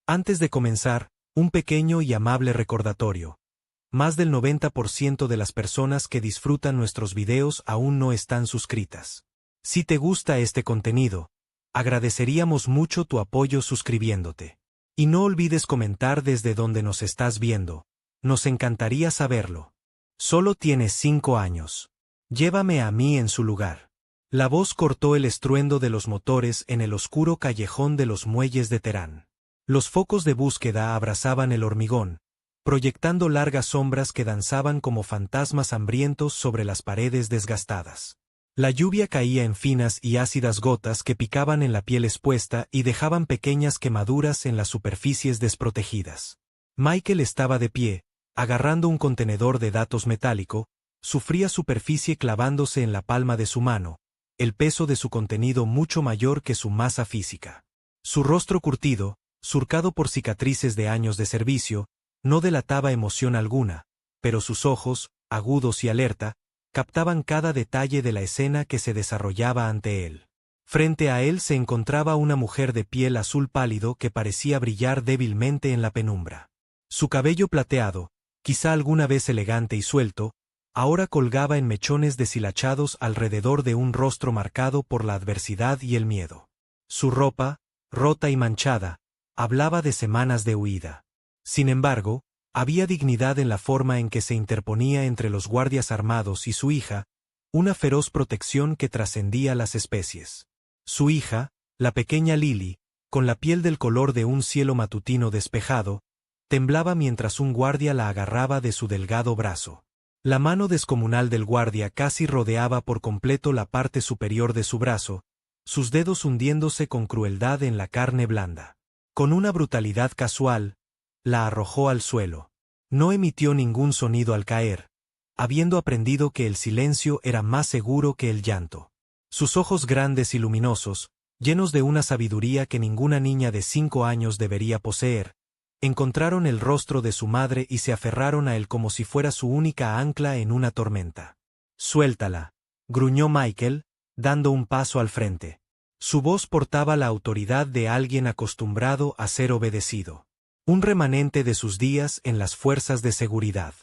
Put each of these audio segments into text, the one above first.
Antes de comenzar, un pequeño y amable recordatorio. Más del 90% de las personas que disfrutan nuestros videos aún no están suscritas. Si te gusta este contenido, agradeceríamos mucho tu apoyo suscribiéndote. Y no olvides comentar desde donde nos estás viendo. Nos encantaría saberlo. Solo tienes 5 años. Llévame a mí en su lugar. La voz cortó el estruendo de los motores en el oscuro callejón de los muelles de Terán. Los focos de búsqueda abrazaban el hormigón, proyectando largas sombras que danzaban como fantasmas hambrientos sobre las paredes desgastadas. La lluvia caía en finas y ácidas gotas que picaban en la piel expuesta y dejaban pequeñas quemaduras en las superficies desprotegidas. Michael estaba de pie, agarrando un contenedor de datos metálico, su fría superficie clavándose en la palma de su mano, el peso de su contenido mucho mayor que su masa física. Su rostro curtido, surcado por cicatrices de años de servicio, no delataba emoción alguna, pero sus ojos, agudos y alerta, captaban cada detalle de la escena que se desarrollaba ante él. Frente a él se encontraba una mujer de piel azul pálido que parecía brillar débilmente en la penumbra. Su cabello plateado, quizá alguna vez elegante y suelto, ahora colgaba en mechones deshilachados alrededor de un rostro marcado por la adversidad y el miedo. Su ropa, rota y manchada, hablaba de semanas de huida. Sin embargo, había dignidad en la forma en que se interponía entre los guardias armados y su hija, una feroz protección que trascendía las especies. Su hija, la pequeña Lily, con la piel del color de un cielo matutino despejado, temblaba mientras un guardia la agarraba de su delgado brazo. La mano descomunal del guardia casi rodeaba por completo la parte superior de su brazo, sus dedos hundiéndose con crueldad en la carne blanda. Con una brutalidad casual, la arrojó al suelo. No emitió ningún sonido al caer, habiendo aprendido que el silencio era más seguro que el llanto. Sus ojos grandes y luminosos, llenos de una sabiduría que ninguna niña de 5 años debería poseer, encontraron el rostro de su madre y se aferraron a él como si fuera su única ancla en una tormenta. «Suéltala», gruñó Michael, dando un paso al frente. Su voz portaba la autoridad de alguien acostumbrado a ser obedecido. Un remanente de sus días en las fuerzas de seguridad.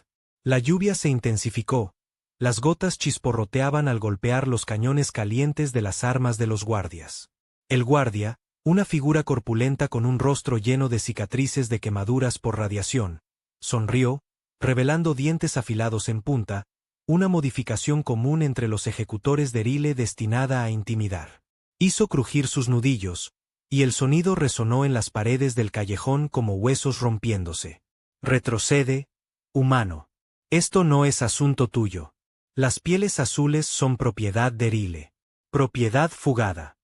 La lluvia se intensificó, las gotas chisporroteaban al golpear los cañones calientes de las armas de los guardias. El guardia, una figura corpulenta con un rostro lleno de cicatrices de quemaduras por radiación, sonrió, revelando dientes afilados en punta, una modificación común entre los ejecutores de Rile destinada a intimidar. Hizo crujir sus nudillos, y el sonido resonó en las paredes del callejón como huesos rompiéndose. «Retrocede, humano. Esto no es asunto tuyo. Las pieles azules son propiedad de Rile. Propiedad fugada».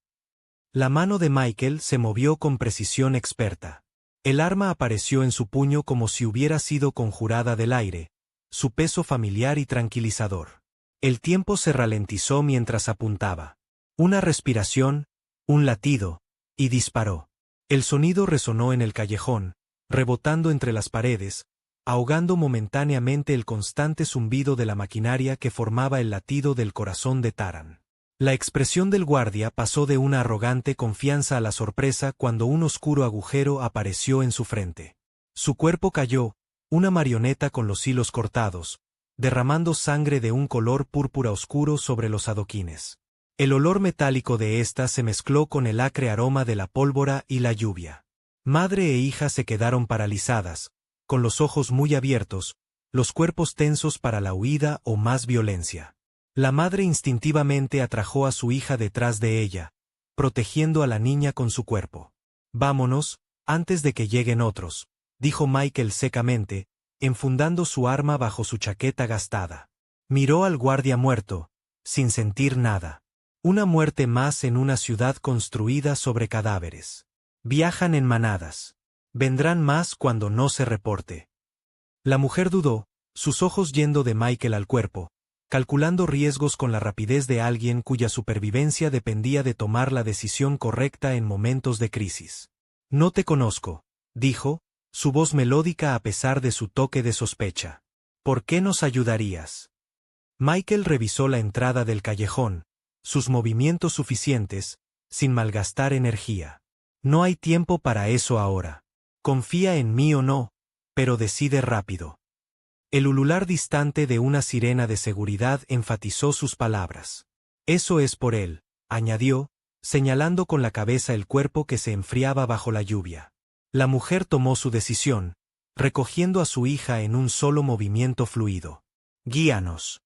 La mano de Michael se movió con precisión experta. El arma apareció en su puño como si hubiera sido conjurada del aire, su peso familiar y tranquilizador. El tiempo se ralentizó mientras apuntaba. Una respiración, un latido, y disparó. El sonido resonó en el callejón, rebotando entre las paredes, ahogando momentáneamente el constante zumbido de la maquinaria que formaba el latido del corazón de Taran. La expresión del guardia pasó de una arrogante confianza a la sorpresa cuando un oscuro agujero apareció en su frente. Su cuerpo cayó, una marioneta con los hilos cortados, derramando sangre de un color púrpura oscuro sobre los adoquines. El olor metálico de ésta se mezcló con el acre aroma de la pólvora y la lluvia. Madre e hija se quedaron paralizadas, con los ojos muy abiertos, los cuerpos tensos para la huida o más violencia. La madre instintivamente atrajo a su hija detrás de ella, protegiendo a la niña con su cuerpo. «Vámonos, antes de que lleguen otros», dijo Michael secamente, enfundando su arma bajo su chaqueta gastada. Miró al guardia muerto, sin sentir nada. Una muerte más en una ciudad construida sobre cadáveres. Viajan en manadas. Vendrán más cuando no se reporte. La mujer dudó, sus ojos yendo de Michael al cuerpo, calculando riesgos con la rapidez de alguien cuya supervivencia dependía de tomar la decisión correcta en momentos de crisis. «No te conozco», dijo, su voz melódica a pesar de su toque de sospecha. «¿Por qué nos ayudarías?» Michael revisó la entrada del callejón, sus movimientos suficientes, sin malgastar energía. «No hay tiempo para eso ahora». Confía en mí o no, pero decide rápido. El ulular distante de una sirena de seguridad enfatizó sus palabras. Eso es por él, añadió, señalando con la cabeza el cuerpo que se enfriaba bajo la lluvia. La mujer tomó su decisión, recogiendo a su hija en un solo movimiento fluido. Guíanos.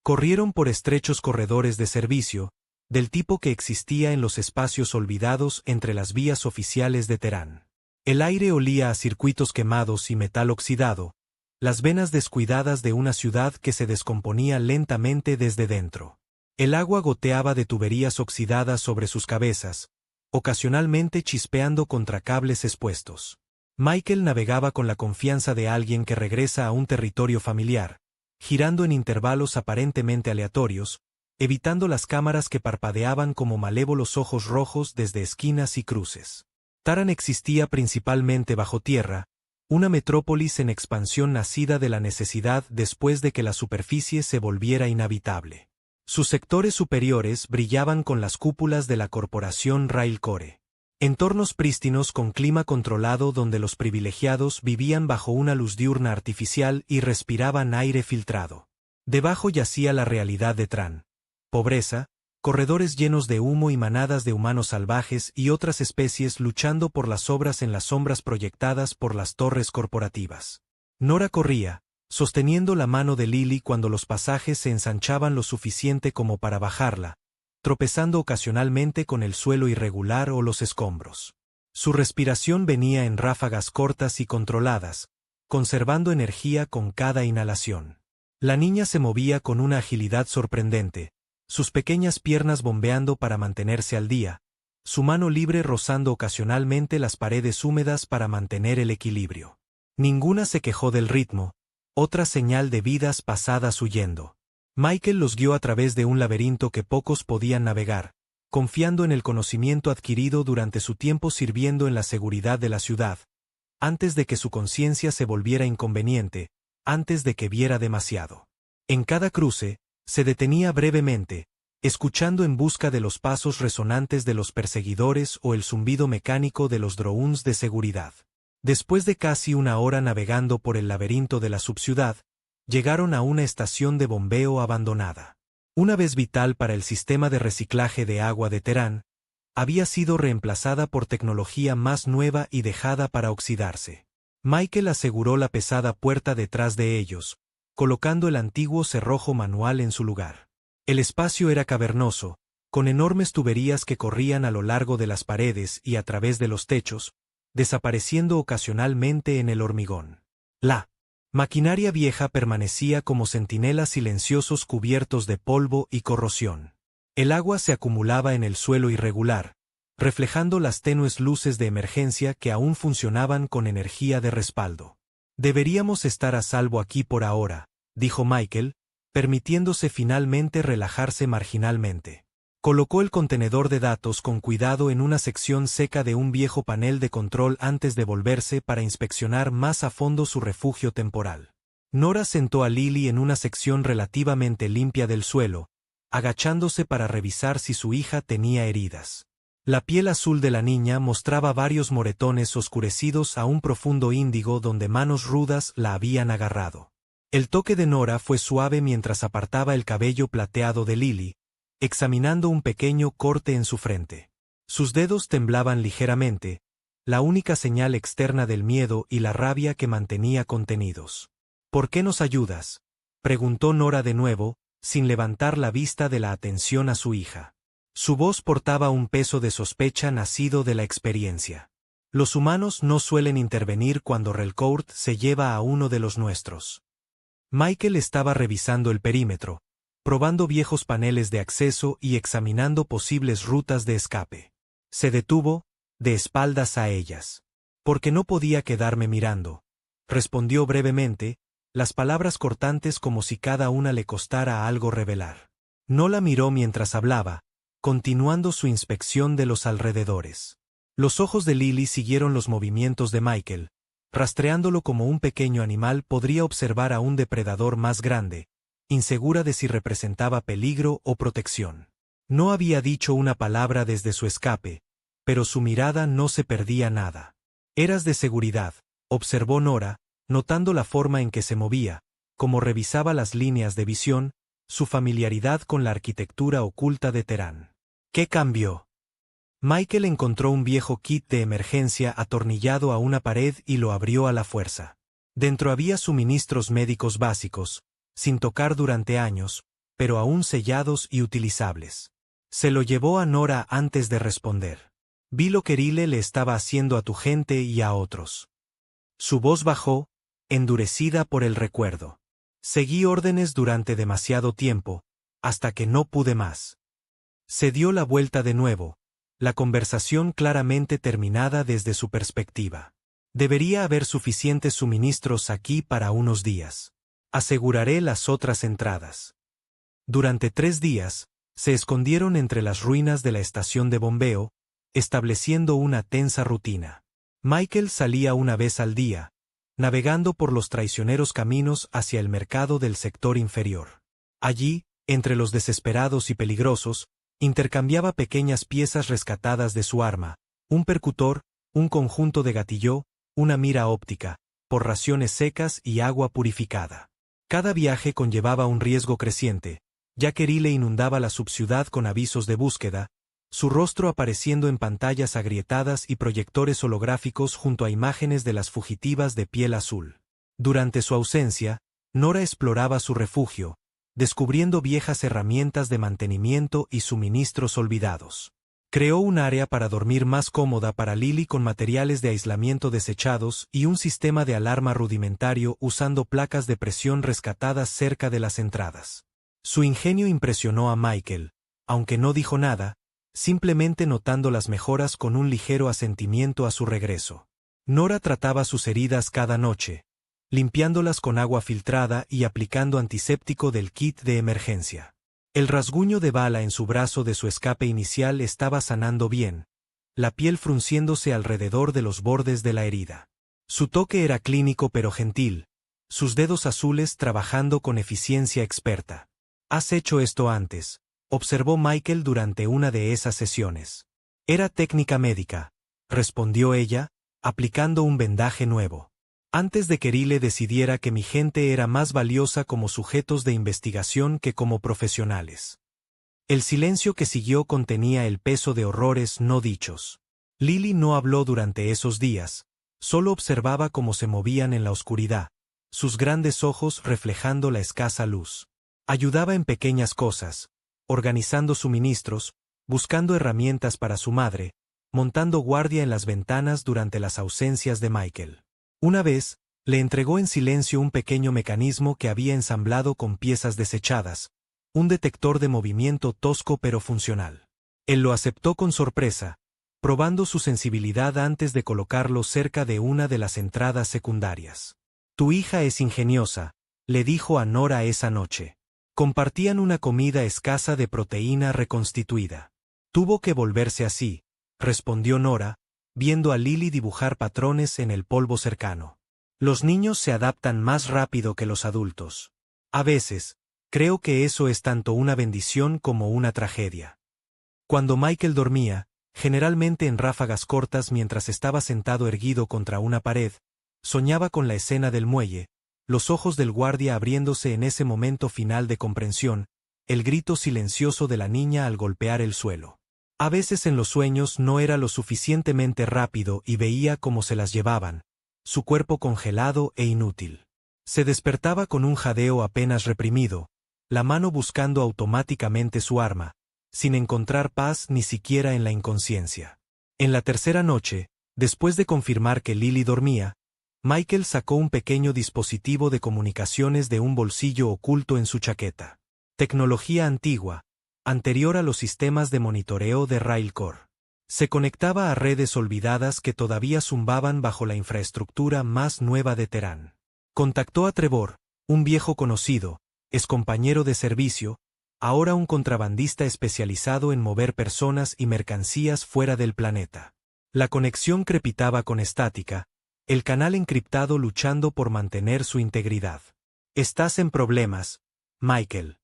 Corrieron por estrechos corredores de servicio, del tipo que existía en los espacios olvidados entre las vías oficiales de Teherán. El aire olía a circuitos quemados y metal oxidado, las venas descuidadas de una ciudad que se descomponía lentamente desde dentro. El agua goteaba de tuberías oxidadas sobre sus cabezas, ocasionalmente chispeando contra cables expuestos. Michael navegaba con la confianza de alguien que regresa a un territorio familiar, girando en intervalos aparentemente aleatorios, evitando las cámaras que parpadeaban como malévolos ojos rojos desde esquinas y cruces. Taran existía principalmente bajo tierra, una metrópolis en expansión nacida de la necesidad después de que la superficie se volviera inhabitable. Sus sectores superiores brillaban con las cúpulas de la corporación Railcore. Entornos prístinos con clima controlado donde los privilegiados vivían bajo una luz diurna artificial y respiraban aire filtrado. Debajo yacía la realidad de Tran. Pobreza, corredores llenos de humo y manadas de humanos salvajes y otras especies luchando por las obras en las sombras proyectadas por las torres corporativas. Nora corría, sosteniendo la mano de Lily cuando los pasajes se ensanchaban lo suficiente como para bajarla, tropezando ocasionalmente con el suelo irregular o los escombros. Su respiración venía en ráfagas cortas y controladas, conservando energía con cada inhalación. La niña se movía con una agilidad sorprendente, sus pequeñas piernas bombeando para mantenerse al día, su mano libre rozando ocasionalmente las paredes húmedas para mantener el equilibrio. Ninguna se quejó del ritmo, otra señal de vidas pasadas huyendo. Michael los guió a través de un laberinto que pocos podían navegar, confiando en el conocimiento adquirido durante su tiempo sirviendo en la seguridad de la ciudad, antes de que su conciencia se volviera inconveniente, antes de que viera demasiado. En cada cruce, se detenía brevemente, escuchando en busca de los pasos resonantes de los perseguidores o el zumbido mecánico de los drones de seguridad. Después de casi una hora navegando por el laberinto de la subciudad, llegaron a una estación de bombeo abandonada. Una vez vital para el sistema de reciclaje de agua de Teherán, había sido reemplazada por tecnología más nueva y dejada para oxidarse. Michael aseguró la pesada puerta detrás de ellos, colocando el antiguo cerrojo manual en su lugar. El espacio era cavernoso, con enormes tuberías que corrían a lo largo de las paredes y a través de los techos, desapareciendo ocasionalmente en el hormigón. La maquinaria vieja permanecía como centinelas silenciosos cubiertos de polvo y corrosión. El agua se acumulaba en el suelo irregular, reflejando las tenues luces de emergencia que aún funcionaban con energía de respaldo. Deberíamos estar a salvo aquí por ahora, dijo Michael, permitiéndose finalmente relajarse marginalmente. Colocó el contenedor de datos con cuidado en una sección seca de un viejo panel de control antes de volverse para inspeccionar más a fondo su refugio temporal. Nora sentó a Lily en una sección relativamente limpia del suelo, agachándose para revisar si su hija tenía heridas. La piel azul de la niña mostraba varios moretones oscurecidos a un profundo índigo donde manos rudas la habían agarrado. El toque de Nora fue suave mientras apartaba el cabello plateado de Lily, examinando un pequeño corte en su frente. Sus dedos temblaban ligeramente, la única señal externa del miedo y la rabia que mantenía contenidos. ¿Por qué nos ayudas?, preguntó Nora de nuevo, sin levantar la vista de la atención a su hija. Su voz portaba un peso de sospecha nacido de la experiencia. Los humanos no suelen intervenir cuando Relcourt se lleva a uno de los nuestros. Michael estaba revisando el perímetro, probando viejos paneles de acceso y examinando posibles rutas de escape. Se detuvo, de espaldas a ellas. Porque no podía quedarme mirando, respondió brevemente, las palabras cortantes como si cada una le costara algo revelar. No la miró mientras hablaba, continuando su inspección de los alrededores. Los ojos de Lily siguieron los movimientos de Michael, rastreándolo como un pequeño animal podría observar a un depredador más grande, insegura de si representaba peligro o protección. No había dicho una palabra desde su escape, pero su mirada no se perdía nada. Eras de seguridad, observó Nora, notando la forma en que se movía, cómo revisaba las líneas de visión, su familiaridad con la arquitectura oculta de Terán. ¿Qué cambió? Michael encontró un viejo kit de emergencia atornillado a una pared y lo abrió a la fuerza. Dentro había suministros médicos básicos, sin tocar durante años, pero aún sellados y utilizables. Se lo llevó a Nora antes de responder. Vi lo que Rile le estaba haciendo a tu gente y a otros. Su voz bajó, endurecida por el recuerdo. Seguí órdenes durante demasiado tiempo, hasta que no pude más. Se dio la vuelta de nuevo, la conversación claramente terminada desde su perspectiva. Debería haber suficientes suministros aquí para unos días. Aseguraré las otras entradas. Durante 3 días, se escondieron entre las ruinas de la estación de bombeo, estableciendo una tensa rutina. Michael salía una vez al día, navegando por los traicioneros caminos hacia el mercado del sector inferior. Allí, entre los desesperados y peligrosos, intercambiaba pequeñas piezas rescatadas de su arma, un percutor, un conjunto de gatilló, una mira óptica, por raciones secas y agua purificada. Cada viaje conllevaba un riesgo creciente, ya que Rile inundaba la subciudad con avisos de búsqueda, su rostro apareciendo en pantallas agrietadas y proyectores holográficos junto a imágenes de las fugitivas de piel azul. Durante su ausencia, Nora exploraba su refugio, descubriendo viejas herramientas de mantenimiento y suministros olvidados. Creó un área para dormir más cómoda para Lily con materiales de aislamiento desechados y un sistema de alarma rudimentario usando placas de presión rescatadas cerca de las entradas. Su ingenio impresionó a Michael, aunque no dijo nada, simplemente notando las mejoras con un ligero asentimiento a su regreso. Nora trataba sus heridas cada noche, limpiándolas con agua filtrada y aplicando antiséptico del kit de emergencia. El rasguño de bala en su brazo de su escape inicial estaba sanando bien, la piel frunciéndose alrededor de los bordes de la herida. Su toque era clínico pero gentil, sus dedos azules trabajando con eficiencia experta. «¿Has hecho esto antes?», observó Michael durante una de esas sesiones. «Era técnica médica», respondió ella, aplicando un vendaje nuevo. «Antes de que Rile decidiera que mi gente era más valiosa como sujetos de investigación que como profesionales». El silencio que siguió contenía el peso de horrores no dichos. Lily no habló durante esos días, solo observaba cómo se movían en la oscuridad, sus grandes ojos reflejando la escasa luz. Ayudaba en pequeñas cosas, organizando suministros, buscando herramientas para su madre, montando guardia en las ventanas durante las ausencias de Michael. Una vez, le entregó en silencio un pequeño mecanismo que había ensamblado con piezas desechadas, un detector de movimiento tosco pero funcional. Él lo aceptó con sorpresa, probando su sensibilidad antes de colocarlo cerca de una de las entradas secundarias. «Tu hija es ingeniosa», le dijo a Nora esa noche. Compartían una comida escasa de proteína reconstituida. «Tuvo que volverse así», respondió Nora, viendo a Lily dibujar patrones en el polvo cercano. «Los niños se adaptan más rápido que los adultos. A veces, creo que eso es tanto una bendición como una tragedia». Cuando Michael dormía, generalmente en ráfagas cortas mientras estaba sentado erguido contra una pared, soñaba con la escena del muelle, los ojos del guardia abriéndose en ese momento final de comprensión, el grito silencioso de la niña al golpear el suelo. A veces en los sueños no era lo suficientemente rápido y veía cómo se las llevaban, su cuerpo congelado e inútil. Se despertaba con un jadeo apenas reprimido, la mano buscando automáticamente su arma, sin encontrar paz ni siquiera en la inconsciencia. En la tercera noche, después de confirmar que Lily dormía, Michael sacó un pequeño dispositivo de comunicaciones de un bolsillo oculto en su chaqueta. Tecnología antigua, anterior a los sistemas de monitoreo de Railcore. Se conectaba a redes olvidadas que todavía zumbaban bajo la infraestructura más nueva de Terán. Contactó a Trevor, un viejo conocido, excompañero de servicio, ahora un contrabandista especializado en mover personas y mercancías fuera del planeta. La conexión crepitaba con estática, el canal encriptado luchando por mantener su integridad. «Estás en problemas, Michael».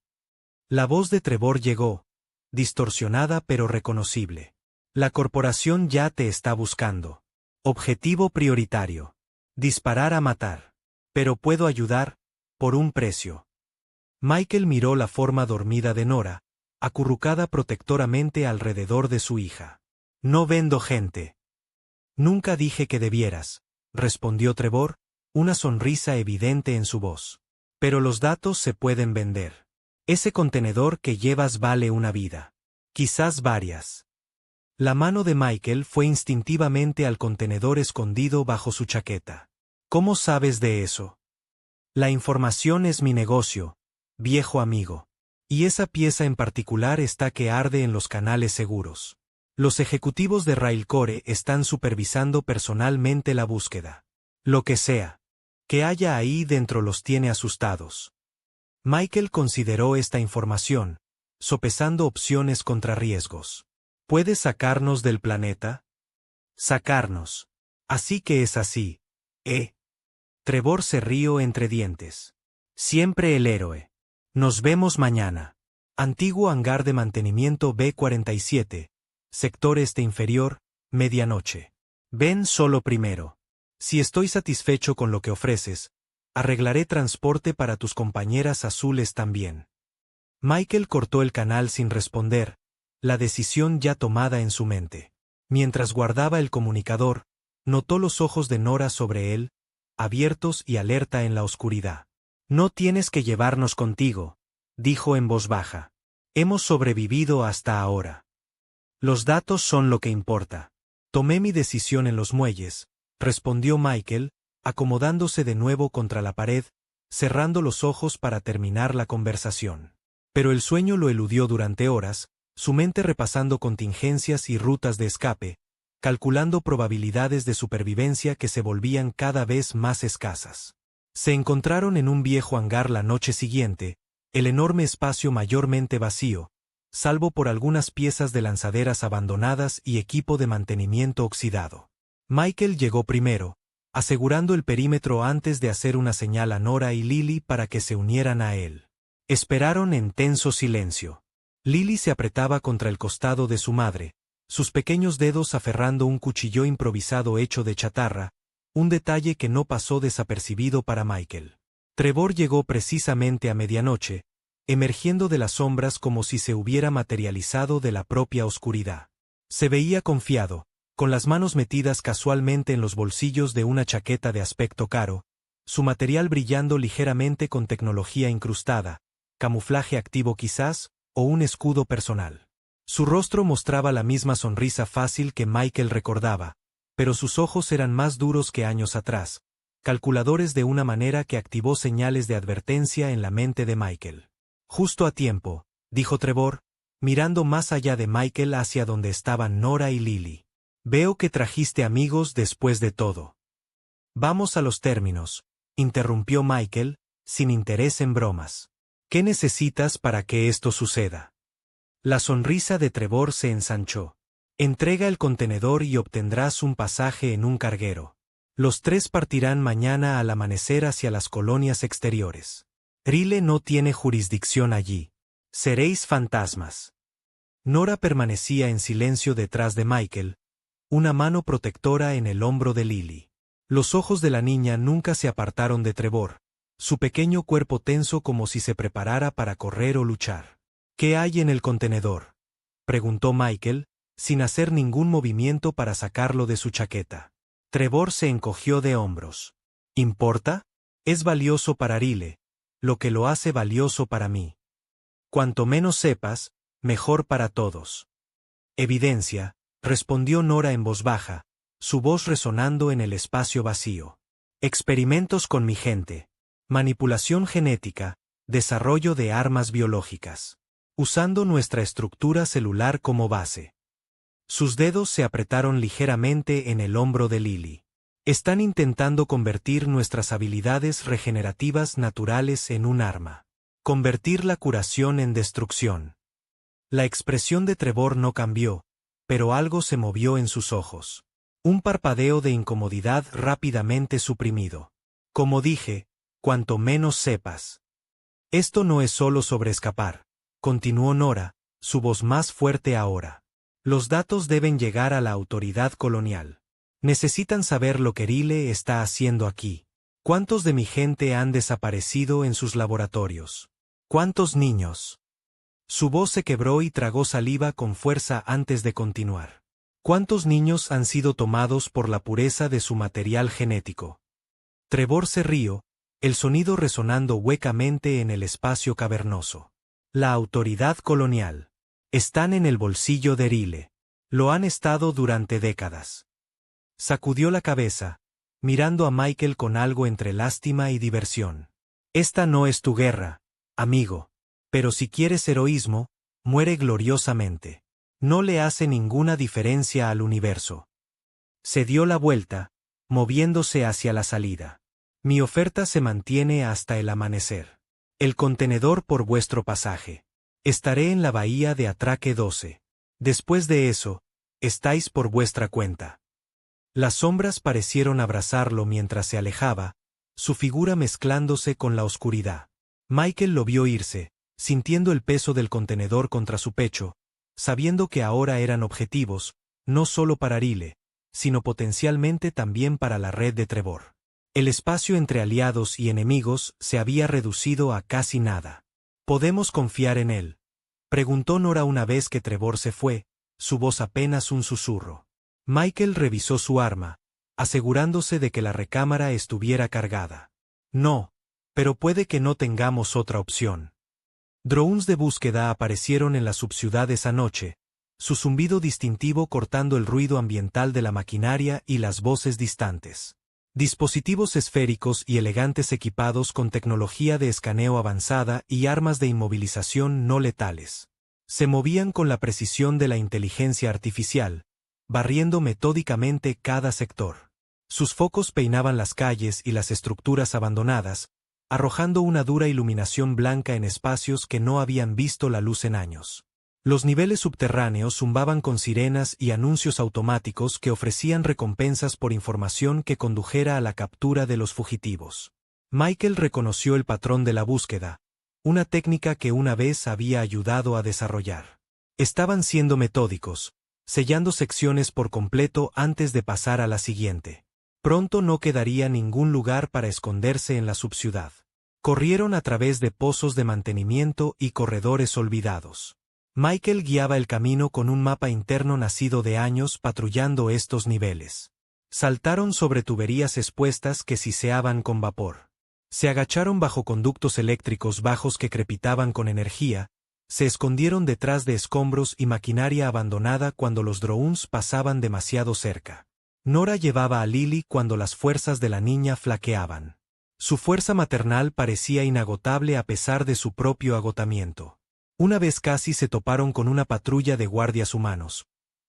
La voz de Trevor llegó, distorsionada pero reconocible. «La corporación ya te está buscando». Objetivo prioritario. Disparar a matar. Pero puedo ayudar, por un precio. Michael miró la forma dormida de Nora, acurrucada protectoramente alrededor de su hija. No vendo gente. Nunca dije que debieras, respondió Trevor, una sonrisa evidente en su voz. Pero los datos se pueden vender. Ese contenedor que llevas vale una vida. Quizás varias. La mano de Michael fue instintivamente al contenedor escondido bajo su chaqueta. ¿Cómo sabes de eso? La información es mi negocio, viejo amigo. Y esa pieza en particular está que arde en los canales seguros. Los ejecutivos de Railcore están supervisando personalmente la búsqueda. Lo que sea que haya ahí dentro los tiene asustados. Michael consideró esta información, sopesando opciones contra riesgos. ¿Puedes sacarnos del planeta? Sacarnos. Así que es así, ¿eh? Trevor se rió entre dientes. Siempre el héroe. Nos vemos mañana. Antiguo hangar de mantenimiento B-47, sector este inferior, medianoche. Ven solo primero. Si estoy satisfecho con lo que ofreces, arreglaré transporte para tus compañeras azules también. Michael cortó el canal sin responder, la decisión ya tomada en su mente. Mientras guardaba el comunicador, notó los ojos de Nora sobre él, abiertos y alerta en la oscuridad. No tienes que llevarnos contigo, dijo en voz baja. Hemos sobrevivido hasta ahora. Los datos son lo que importa. Tomé mi decisión en los muelles, respondió Michael, acomodándose de nuevo contra la pared, cerrando los ojos para terminar la conversación. Pero el sueño lo eludió durante horas, su mente repasando contingencias y rutas de escape, calculando probabilidades de supervivencia que se volvían cada vez más escasas. Se encontraron en un viejo hangar la noche siguiente, el enorme espacio mayormente vacío, salvo por algunas piezas de lanzaderas abandonadas y equipo de mantenimiento oxidado. Michael llegó primero, asegurando el perímetro antes de hacer una señal a Nora y Lily para que se unieran a él. Esperaron en tenso silencio. Lily se apretaba contra el costado de su madre, sus pequeños dedos aferrando un cuchillo improvisado hecho de chatarra, un detalle que no pasó desapercibido para Michael. Trevor llegó precisamente a medianoche, emergiendo de las sombras como si se hubiera materializado de la propia oscuridad. Se veía confiado, con las manos metidas casualmente en los bolsillos de una chaqueta de aspecto caro, su material brillando ligeramente con tecnología incrustada, camuflaje activo quizás, o un escudo personal. Su rostro mostraba la misma sonrisa fácil que Michael recordaba, pero sus ojos eran más duros que años atrás, calculadores de una manera que activó señales de advertencia en la mente de Michael. Justo a tiempo, dijo Trevor, mirando más allá de Michael hacia donde estaban Nora y Lily. Veo que trajiste amigos después de todo. Vamos a los términos, interrumpió Michael, sin interés en bromas. ¿Qué necesitas para que esto suceda? La sonrisa de Trevor se ensanchó. Entrega el contenedor y obtendrás un pasaje en un carguero. Los tres partirán mañana al amanecer hacia las colonias exteriores. Rile no tiene jurisdicción allí. Seréis fantasmas. Nora permanecía en silencio detrás de Michael, una mano protectora en el hombro de Lily. Los ojos de la niña nunca se apartaron de Trevor, su pequeño cuerpo tenso como si se preparara para correr o luchar. ¿Qué hay en el contenedor?, preguntó Michael, sin hacer ningún movimiento para sacarlo de su chaqueta. Trevor se encogió de hombros. ¿Importa? Es valioso para Rile, lo que lo hace valioso para mí. Cuanto menos sepas, mejor para todos. Evidencia, respondió Nora en voz baja, su voz resonando en el espacio vacío. Experimentos con mi gente. Manipulación genética, desarrollo de armas biológicas. Usando nuestra estructura celular como base. Sus dedos se apretaron ligeramente en el hombro de Lily. Están intentando convertir nuestras habilidades regenerativas naturales en un arma. Convertir la curación en destrucción. La expresión de Trevor no cambió, pero algo se movió en sus ojos. Un parpadeo de incomodidad rápidamente suprimido. Como dije, cuanto menos sepas. Esto no es solo sobre escapar, continuó Nora, su voz más fuerte ahora. Los datos deben llegar a la autoridad colonial. Necesitan saber lo que Rile está haciendo aquí. ¿Cuántos de mi gente han desaparecido en sus laboratorios? ¿Cuántos niños? Su voz se quebró y tragó saliva con fuerza antes de continuar. ¿Cuántos niños han sido tomados por la pureza de su material genético? Trevor se rió, el sonido resonando huecamente en el espacio cavernoso. La autoridad colonial. Están en el bolsillo de Rile. Lo han estado durante décadas. Sacudió la cabeza, mirando a Michael con algo entre lástima y diversión. Esta no es tu guerra, amigo. Pero si quieres heroísmo, muere gloriosamente. No le hace ninguna diferencia al universo. Se dio la vuelta, moviéndose hacia la salida. Mi oferta se mantiene hasta el amanecer. El contenedor por vuestro pasaje. Estaré en la bahía de Atraque 12. Después de eso, estáis por vuestra cuenta. Las sombras parecieron abrazarlo mientras se alejaba, su figura mezclándose con la oscuridad. Michael lo vio irse, sintiendo el peso del contenedor contra su pecho, sabiendo que ahora eran objetivos, no solo para Rile, sino potencialmente también para la red de Trevor. El espacio entre aliados y enemigos se había reducido a casi nada. ¿Podemos confiar en él?, preguntó Nora una vez que Trevor se fue, su voz apenas un susurro. Michael revisó su arma, asegurándose de que la recámara estuviera cargada. No, pero puede que no tengamos otra opción. Drones de búsqueda aparecieron en la subciudad esa noche, su zumbido distintivo cortando el ruido ambiental de la maquinaria y las voces distantes. Dispositivos esféricos y elegantes equipados con tecnología de escaneo avanzada y armas de inmovilización no letales. Se movían con la precisión de la inteligencia artificial, barriendo metódicamente cada sector. Sus focos peinaban las calles y las estructuras abandonadas, arrojando una dura iluminación blanca en espacios que no habían visto la luz en años. Los niveles subterráneos zumbaban con sirenas y anuncios automáticos que ofrecían recompensas por información que condujera a la captura de los fugitivos. Michael reconoció el patrón de la búsqueda, una técnica que una vez había ayudado a desarrollar. Estaban siendo metódicos, sellando secciones por completo antes de pasar a la siguiente. Pronto no quedaría ningún lugar para esconderse en la subciudad. Corrieron a través de pozos de mantenimiento y corredores olvidados. Michael guiaba el camino con un mapa interno nacido de años patrullando estos niveles. Saltaron sobre tuberías expuestas que siseaban con vapor. Se agacharon bajo conductos eléctricos bajos que crepitaban con energía, se escondieron detrás de escombros y maquinaria abandonada cuando los drones pasaban demasiado cerca. Nora llevaba a Lily cuando las fuerzas de la niña flaqueaban. Su fuerza maternal parecía inagotable a pesar de su propio agotamiento. Una vez casi se toparon con una patrulla de guardias humanos.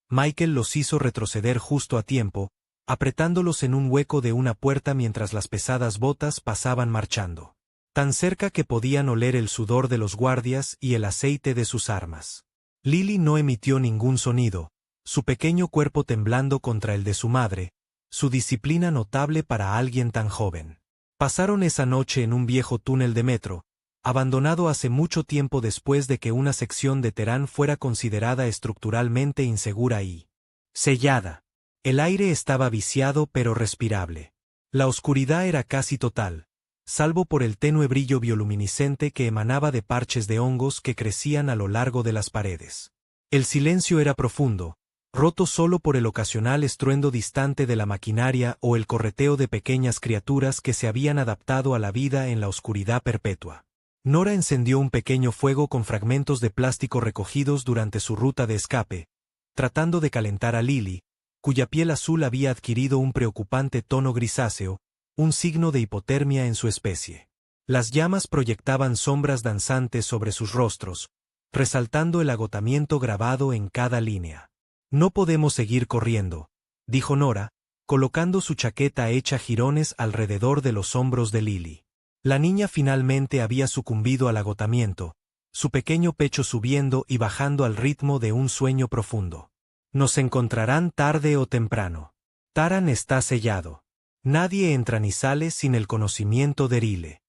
Michael los hizo retroceder justo a tiempo, apretándolos en un hueco de una puerta mientras las pesadas botas pasaban marchando. Tan cerca que podían oler el sudor de los guardias y el aceite de sus armas. Lily no emitió ningún sonido, su pequeño cuerpo temblando contra el de su madre, su disciplina notable para alguien tan joven. Pasaron esa noche en un viejo túnel de metro, abandonado hace mucho tiempo después de que una sección de Terán fuera considerada estructuralmente insegura y sellada. El aire estaba viciado pero respirable. La oscuridad era casi total, salvo por el tenue brillo bioluminiscente que emanaba de parches de hongos que crecían a lo largo de las paredes. El silencio era profundo, roto solo por el ocasional estruendo distante de la maquinaria o el correteo de pequeñas criaturas que se habían adaptado a la vida en la oscuridad perpetua. Nora encendió un pequeño fuego con fragmentos de plástico recogidos durante su ruta de escape, tratando de calentar a Lily, cuya piel azul había adquirido un preocupante tono grisáceo, un signo de hipotermia en su especie. Las llamas proyectaban sombras danzantes sobre sus rostros, resaltando el agotamiento grabado en cada línea. No podemos seguir corriendo, dijo Nora, colocando su chaqueta hecha jirones alrededor de los hombros de Lily. La niña finalmente había sucumbido al agotamiento, su pequeño pecho subiendo y bajando al ritmo de un sueño profundo. Nos encontrarán tarde o temprano. Taran está sellado. Nadie entra ni sale sin el conocimiento de Rile.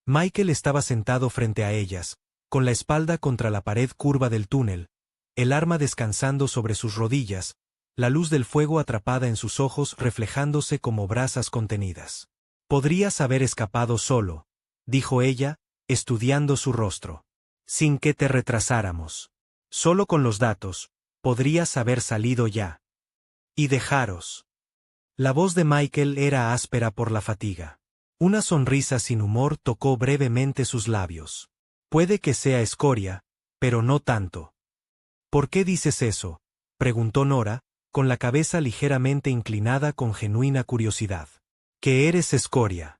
Michael estaba sentado frente a ellas, con la espalda contra la pared curva del túnel, el arma descansando sobre sus rodillas, la luz del fuego atrapada en sus ojos reflejándose como brasas contenidas. «Podrías haber escapado solo», dijo ella, estudiando su rostro. «Sin que te retrasáramos. Solo con los datos, podrías haber salido ya. Y dejaros». La voz de Michael era áspera por la fatiga. Una sonrisa sin humor tocó brevemente sus labios. «Puede que sea escoria, pero no tanto». «¿Por qué dices eso?», preguntó Nora, con la cabeza ligeramente inclinada con genuina curiosidad. «Que eres escoria».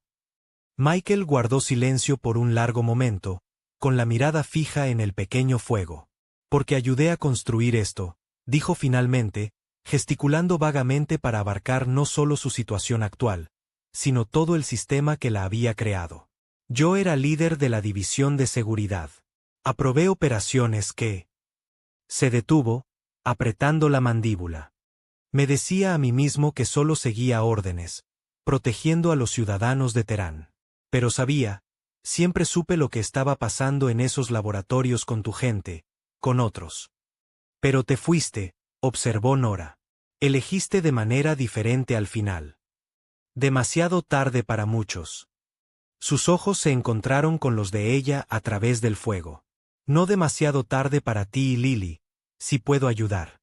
Michael guardó silencio por un largo momento, con la mirada fija en el pequeño fuego. «Porque ayudé a construir esto», dijo finalmente, gesticulando vagamente para abarcar no solo su situación actual, sino todo el sistema que la había creado. «Yo era líder de la división de seguridad. Aprobé operaciones que...». Se detuvo, apretando la mandíbula. «Me decía a mí mismo que solo seguía órdenes, protegiendo a los ciudadanos de Teherán. Pero siempre supe lo que estaba pasando en esos laboratorios con tu gente, con otros. Pero te fuiste», observó Nora. «Elegiste de manera diferente al final. Demasiado tarde para muchos». Sus ojos se encontraron con los de ella a través del fuego. «No demasiado tarde para ti y Lily, si puedo ayudar».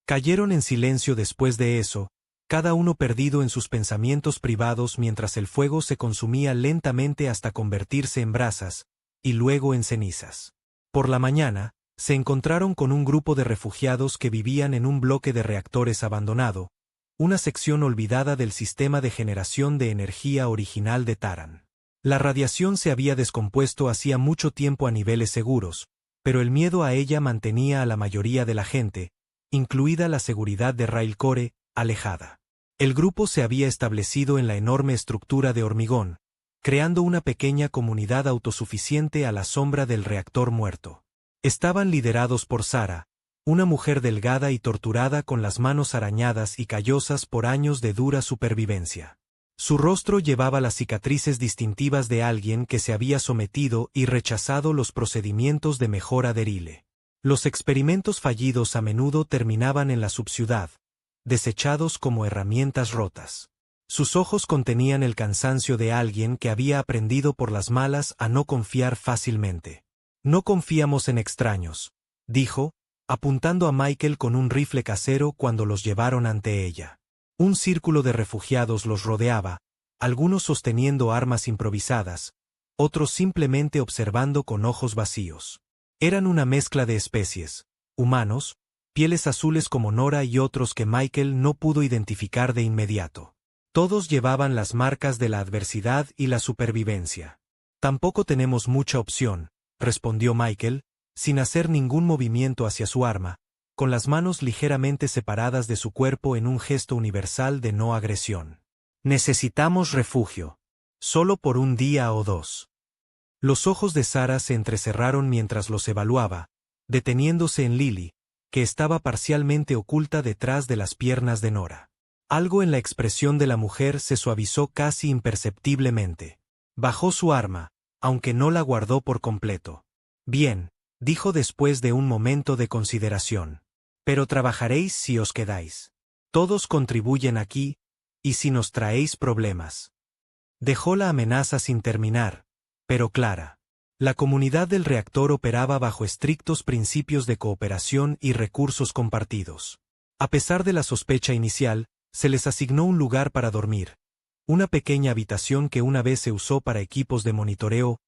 Cayeron en silencio después de eso, cada uno perdido en sus pensamientos privados mientras el fuego se consumía lentamente hasta convertirse en brasas, y luego en cenizas. Por la mañana, se encontraron con un grupo de refugiados que vivían en un bloque de reactores abandonado, una sección olvidada del sistema de generación de energía original de Taran. La radiación se había descompuesto hacía mucho tiempo a niveles seguros, pero el miedo a ella mantenía a la mayoría de la gente, incluida la seguridad de Railcore, alejada. El grupo se había establecido en la enorme estructura de hormigón, creando una pequeña comunidad autosuficiente a la sombra del reactor muerto. Estaban liderados por Sara, una mujer delgada y torturada con las manos arañadas y callosas por años de dura supervivencia. Su rostro llevaba las cicatrices distintivas de alguien que se había sometido y rechazado los procedimientos de mejora de Rile. Los experimentos fallidos a menudo terminaban en la subciudad, desechados como herramientas rotas. Sus ojos contenían el cansancio de alguien que había aprendido por las malas a no confiar fácilmente. «No confiamos en extraños», dijo, apuntando a Michael con un rifle casero cuando los llevaron ante ella. Un círculo de refugiados los rodeaba, algunos sosteniendo armas improvisadas, otros simplemente observando con ojos vacíos. Eran una mezcla de especies, humanos, pieles azules como Nora y otros que Michael no pudo identificar de inmediato. Todos llevaban las marcas de la adversidad y la supervivencia. «Tampoco tenemos mucha opción», respondió Michael, sin hacer ningún movimiento hacia su arma, con las manos ligeramente separadas de su cuerpo en un gesto universal de no agresión. «Necesitamos refugio. Solo por un día o dos». Los ojos de Sara se entrecerraron mientras los evaluaba, deteniéndose en Lily, que estaba parcialmente oculta detrás de las piernas de Nora. Algo en la expresión de la mujer se suavizó casi imperceptiblemente. Bajó su arma, aunque no la guardó por completo. «Bien», dijo después de un momento de consideración. «Pero trabajaréis si os quedáis. Todos contribuyen aquí, y si nos traéis problemas». Dejó la amenaza sin terminar, pero clara. La comunidad del reactor operaba bajo estrictos principios de cooperación y recursos compartidos. A pesar de la sospecha inicial, se les asignó un lugar para dormir, una pequeña habitación que una vez se usó para equipos de monitoreo,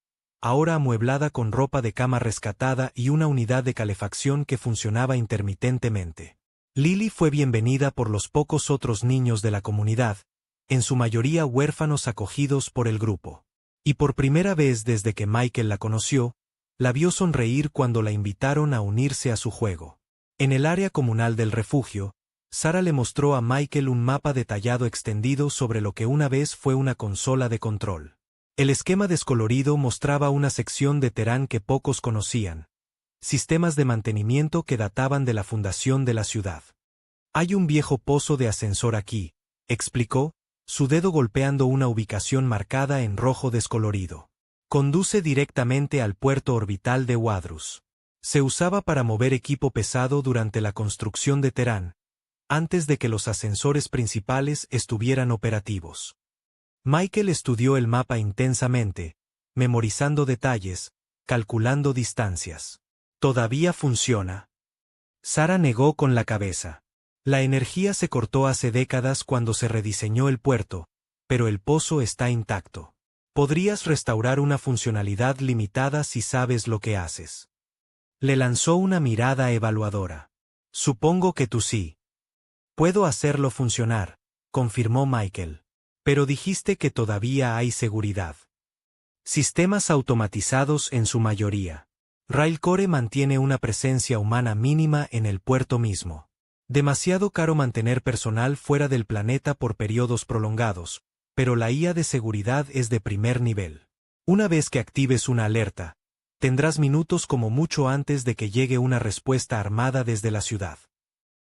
ahora amueblada con ropa de cama rescatada y una unidad de calefacción que funcionaba intermitentemente. Lily fue bienvenida por los pocos otros niños de la comunidad, en su mayoría huérfanos acogidos por el grupo. Y por primera vez desde que Michael la conoció, la vio sonreír cuando la invitaron a unirse a su juego. En el área comunal del refugio, Sara le mostró a Michael un mapa detallado extendido sobre lo que una vez fue una consola de control. El esquema descolorido mostraba una sección de Teherán que pocos conocían, sistemas de mantenimiento que databan de la fundación de la ciudad. «Hay un viejo pozo de ascensor aquí», explicó, su dedo golpeando una ubicación marcada en rojo descolorido. «Conduce directamente al puerto orbital de Wadrus. Se usaba para mover equipo pesado durante la construcción de Teherán, antes de que los ascensores principales estuvieran operativos. Michael estudió el mapa intensamente, memorizando detalles, calculando distancias. ¿Todavía funciona? Sara negó con la cabeza. La energía se cortó hace décadas cuando se rediseñó el puerto, pero el pozo está intacto. Podrías restaurar una funcionalidad limitada si sabes lo que haces. Le lanzó una mirada evaluadora. Supongo que tú sí. Puedo hacerlo funcionar, confirmó Michael. Pero dijiste que todavía hay seguridad. Sistemas automatizados en su mayoría. Railcore mantiene una presencia humana mínima en el puerto mismo. Demasiado caro mantener personal fuera del planeta por periodos prolongados, pero la IA de seguridad es de primer nivel. Una vez que actives una alerta, tendrás minutos como mucho antes de que llegue una respuesta armada desde la ciudad.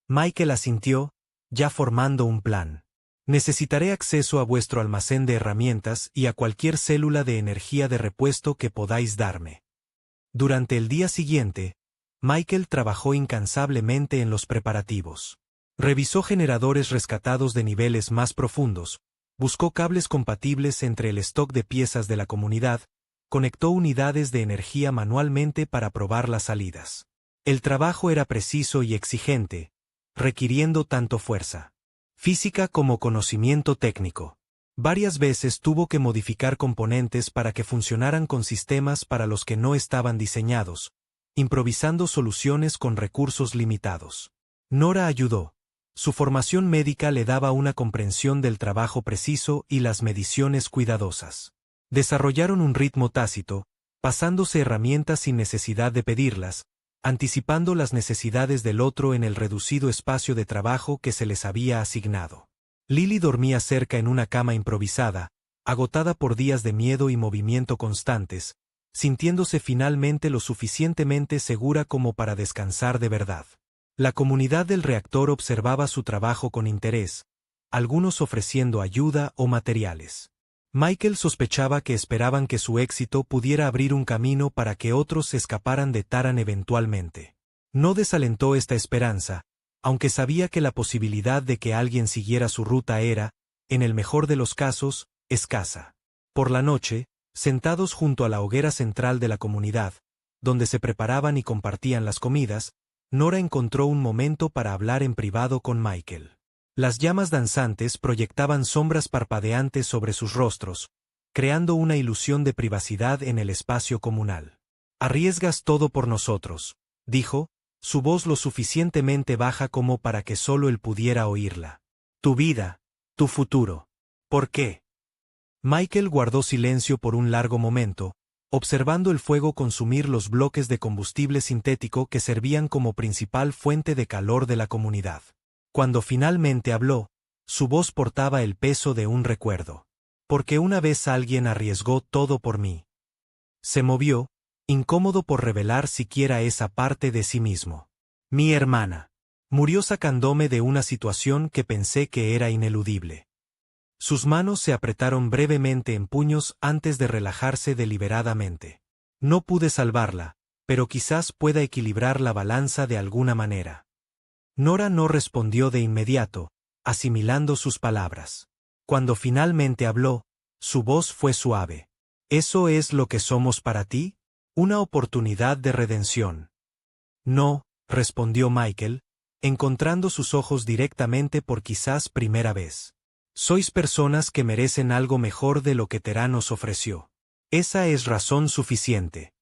Michael asintió, ya formando un plan. Necesitaré acceso a vuestro almacén de herramientas y a cualquier célula de energía de repuesto que podáis darme. Durante el día siguiente, Michael trabajó incansablemente en los preparativos. Revisó generadores rescatados de niveles más profundos, buscó cables compatibles entre el stock de piezas de la comunidad, conectó unidades de energía manualmente para probar las salidas. El trabajo era preciso y exigente, requiriendo tanto fuerza física como conocimiento técnico. Varias veces tuvo que modificar componentes para que funcionaran con sistemas para los que no estaban diseñados, improvisando soluciones con recursos limitados. Nora ayudó. Su formación médica le daba una comprensión del trabajo preciso y las mediciones cuidadosas. Desarrollaron un ritmo tácito, pasándose herramientas sin necesidad de pedirlas, anticipando las necesidades del otro en el reducido espacio de trabajo que se les había asignado. Lily dormía cerca en una cama improvisada, agotada por días de miedo y movimiento constantes, sintiéndose finalmente lo suficientemente segura como para descansar de verdad. La comunidad del reactor observaba su trabajo con interés, algunos ofreciendo ayuda o materiales. Michael sospechaba que esperaban que su éxito pudiera abrir un camino para que otros se escaparan de Taran eventualmente. No desalentó esta esperanza, aunque sabía que la posibilidad de que alguien siguiera su ruta era, en el mejor de los casos, escasa. Por la noche, sentados junto a la hoguera central de la comunidad, donde se preparaban y compartían las comidas, Nora encontró un momento para hablar en privado con Michael. Las llamas danzantes proyectaban sombras parpadeantes sobre sus rostros, creando una ilusión de privacidad en el espacio comunal. «Arriesgas todo por nosotros», dijo, su voz lo suficientemente baja como para que solo él pudiera oírla. «Tu vida, tu futuro. ¿Por qué?» Michael guardó silencio por un largo momento, observando el fuego consumir los bloques de combustible sintético que servían como principal fuente de calor de la comunidad. Cuando finalmente habló, su voz portaba el peso de un recuerdo. «Porque una vez alguien arriesgó todo por mí». Se movió, incómodo por revelar siquiera esa parte de sí mismo. «Mi hermana. Murió sacándome de una situación que pensé que era ineludible». Sus manos se apretaron brevemente en puños antes de relajarse deliberadamente. «No pude salvarla, pero quizás pueda equilibrar la balanza de alguna manera». Nora no respondió de inmediato, asimilando sus palabras. Cuando finalmente habló, su voz fue suave. «¿Eso es lo que somos para ti? ¿Una oportunidad de redención?» «No», respondió Michael, encontrando sus ojos directamente por quizás primera vez. «Sois personas que merecen algo mejor de lo que Terán os ofreció. Esa es razón suficiente».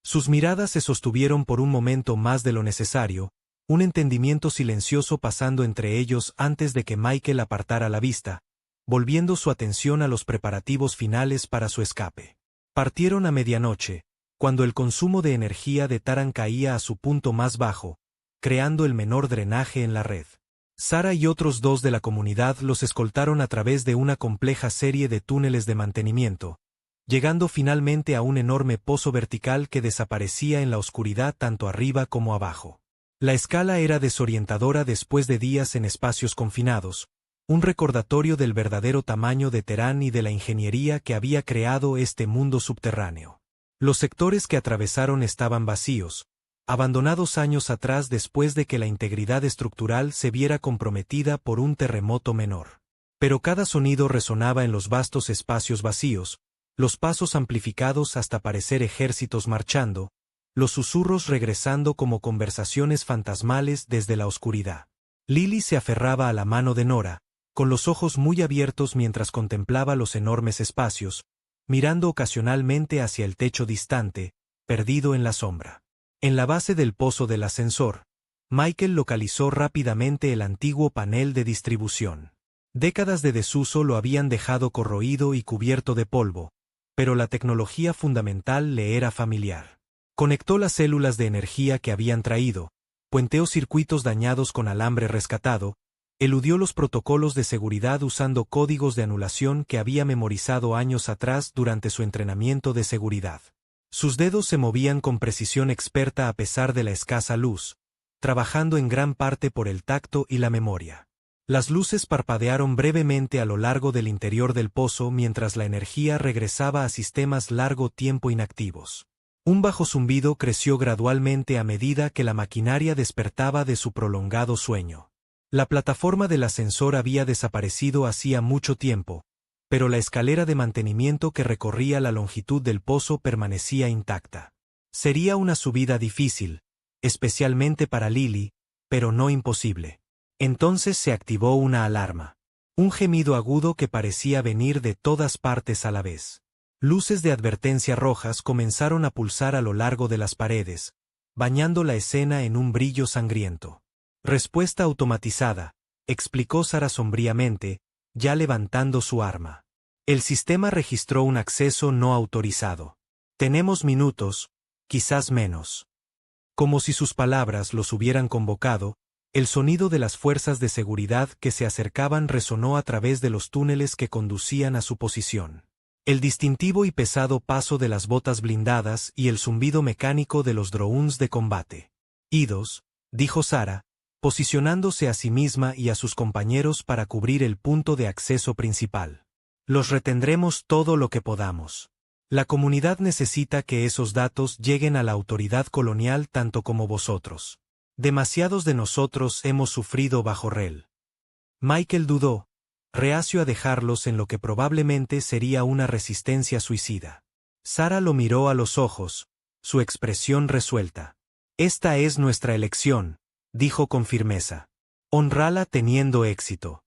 Sus miradas se sostuvieron por un momento más de lo necesario, un entendimiento silencioso pasando entre ellos antes de que Michael apartara la vista, volviendo su atención a los preparativos finales para su escape. Partieron a medianoche, cuando el consumo de energía de Taran caía a su punto más bajo, creando el menor drenaje en la red. Sara y otros dos de la comunidad los escoltaron a través de una compleja serie de túneles de mantenimiento, llegando finalmente a un enorme pozo vertical que desaparecía en la oscuridad tanto arriba como abajo. La escala era desorientadora después de días en espacios confinados, un recordatorio del verdadero tamaño de Terán y de la ingeniería que había creado este mundo subterráneo. Los sectores que atravesaron estaban vacíos, abandonados años atrás después de que la integridad estructural se viera comprometida por un terremoto menor. Pero cada sonido resonaba en los vastos espacios vacíos, los pasos amplificados hasta parecer ejércitos marchando, los susurros regresando como conversaciones fantasmales desde la oscuridad. Lily se aferraba a la mano de Nora, con los ojos muy abiertos mientras contemplaba los enormes espacios, mirando ocasionalmente hacia el techo distante, perdido en la sombra. En la base del pozo del ascensor, Michael localizó rápidamente el antiguo panel de distribución. Décadas de desuso lo habían dejado corroído y cubierto de polvo, pero la tecnología fundamental le era familiar. Conectó las células de energía que habían traído, puenteó circuitos dañados con alambre rescatado, eludió los protocolos de seguridad usando códigos de anulación que había memorizado años atrás durante su entrenamiento de seguridad. Sus dedos se movían con precisión experta a pesar de la escasa luz, trabajando en gran parte por el tacto y la memoria. Las luces parpadearon brevemente a lo largo del interior del pozo mientras la energía regresaba a sistemas largo tiempo inactivos. Un bajo zumbido creció gradualmente a medida que la maquinaria despertaba de su prolongado sueño. La plataforma del ascensor había desaparecido hacía mucho tiempo, pero la escalera de mantenimiento que recorría la longitud del pozo permanecía intacta. Sería una subida difícil, especialmente para Lily, pero no imposible. Entonces se activó una alarma. Un gemido agudo que parecía venir de todas partes a la vez. Luces de advertencia rojas comenzaron a pulsar a lo largo de las paredes, bañando la escena en un brillo sangriento. Respuesta automatizada, explicó Sara sombríamente, ya levantando su arma. El sistema registró un acceso no autorizado. Tenemos minutos, quizás menos. Como si sus palabras los hubieran convocado, el sonido de las fuerzas de seguridad que se acercaban resonó a través de los túneles que conducían a su posición. El distintivo y pesado paso de las botas blindadas y el zumbido mecánico de los drones de combate. Idos, dijo Sara, posicionándose a sí misma y a sus compañeros para cubrir el punto de acceso principal. Los retendremos todo lo que podamos. La comunidad necesita que esos datos lleguen a la autoridad colonial tanto como vosotros. Demasiados de nosotros hemos sufrido bajo Rel. Michael dudó, reacio a dejarlos en lo que probablemente sería una resistencia suicida. Sara lo miró a los ojos, su expresión resuelta. Esta es nuestra elección, dijo con firmeza. Honrala teniendo éxito.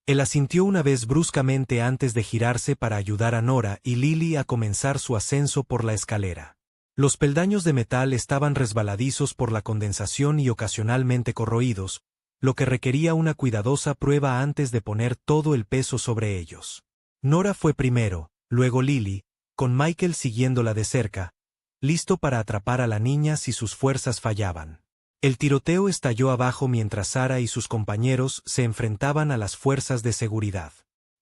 Él asintió una vez bruscamente antes de girarse para ayudar a Nora y Lily a comenzar su ascenso por la escalera. Los peldaños de metal estaban resbaladizos por la condensación y ocasionalmente corroídos, lo que requería una cuidadosa prueba antes de poner todo el peso sobre ellos. Nora fue primero, luego Lily, con Michael siguiéndola de cerca, listo para atrapar a la niña si sus fuerzas fallaban. El tiroteo estalló abajo mientras Sara y sus compañeros se enfrentaban a las fuerzas de seguridad.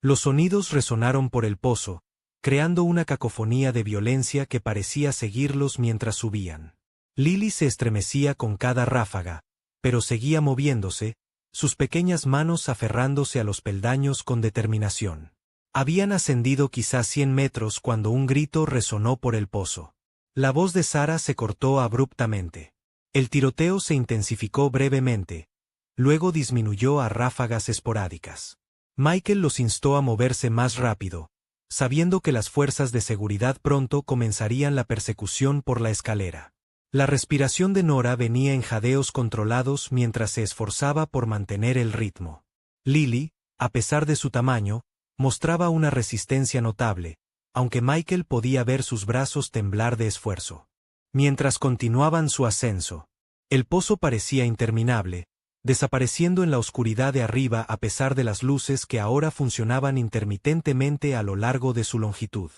Los sonidos resonaron por el pozo, creando una cacofonía de violencia que parecía seguirlos mientras subían. Lily se estremecía con cada ráfaga, pero seguía moviéndose, sus pequeñas manos aferrándose a los peldaños con determinación. Habían ascendido quizás 100 metros cuando un grito resonó por el pozo. La voz de Sara se cortó abruptamente. El tiroteo se intensificó brevemente, luego disminuyó a ráfagas esporádicas. Michael los instó a moverse más rápido, sabiendo que las fuerzas de seguridad pronto comenzarían la persecución por la escalera. La respiración de Nora venía en jadeos controlados mientras se esforzaba por mantener el ritmo. Lily, a pesar de su tamaño, mostraba una resistencia notable, aunque Michael podía ver sus brazos temblar de esfuerzo. Mientras continuaban su ascenso, el pozo parecía interminable, desapareciendo en la oscuridad de arriba a pesar de las luces que ahora funcionaban intermitentemente a lo largo de su longitud.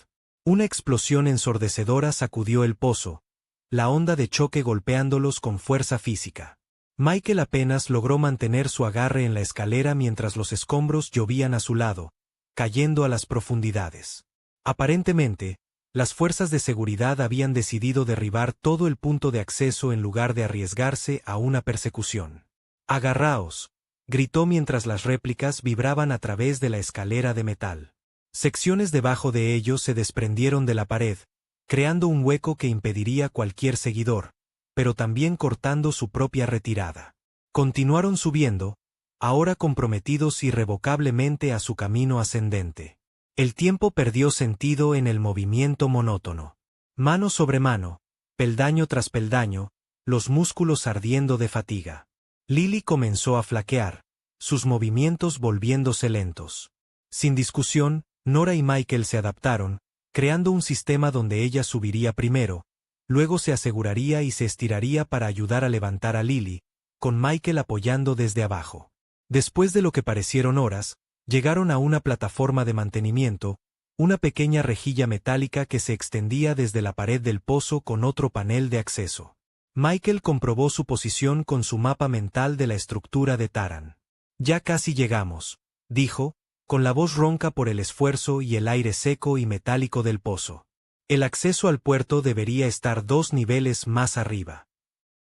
Una explosión ensordecedora sacudió el pozo, la onda de choque golpeándolos con fuerza física. Michael apenas logró mantener su agarre en la escalera mientras los escombros llovían a su lado, cayendo a las profundidades. Aparentemente, las fuerzas de seguridad habían decidido derribar todo el punto de acceso en lugar de arriesgarse a una persecución. «Agarraos», gritó mientras las réplicas vibraban a través de la escalera de metal. Secciones debajo de ellos se desprendieron de la pared, creando un hueco que impediría cualquier seguidor, pero también cortando su propia retirada. Continuaron subiendo, ahora comprometidos irrevocablemente a su camino ascendente. El tiempo perdió sentido en el movimiento monótono. Mano sobre mano, peldaño tras peldaño, los músculos ardiendo de fatiga. Lily comenzó a flaquear, sus movimientos volviéndose lentos. Sin discusión, Nora y Michael se adaptaron, creando un sistema donde ella subiría primero, luego se aseguraría y se estiraría para ayudar a levantar a Lily, con Michael apoyando desde abajo. Después de lo que parecieron horas, llegaron a una plataforma de mantenimiento, una pequeña rejilla metálica que se extendía desde la pared del pozo con otro panel de acceso. Michael comprobó su posición con su mapa mental de la estructura de Taran. Ya casi llegamos, dijo, con la voz ronca por el esfuerzo y el aire seco y metálico del pozo. El acceso al puerto debería estar 2 niveles más arriba.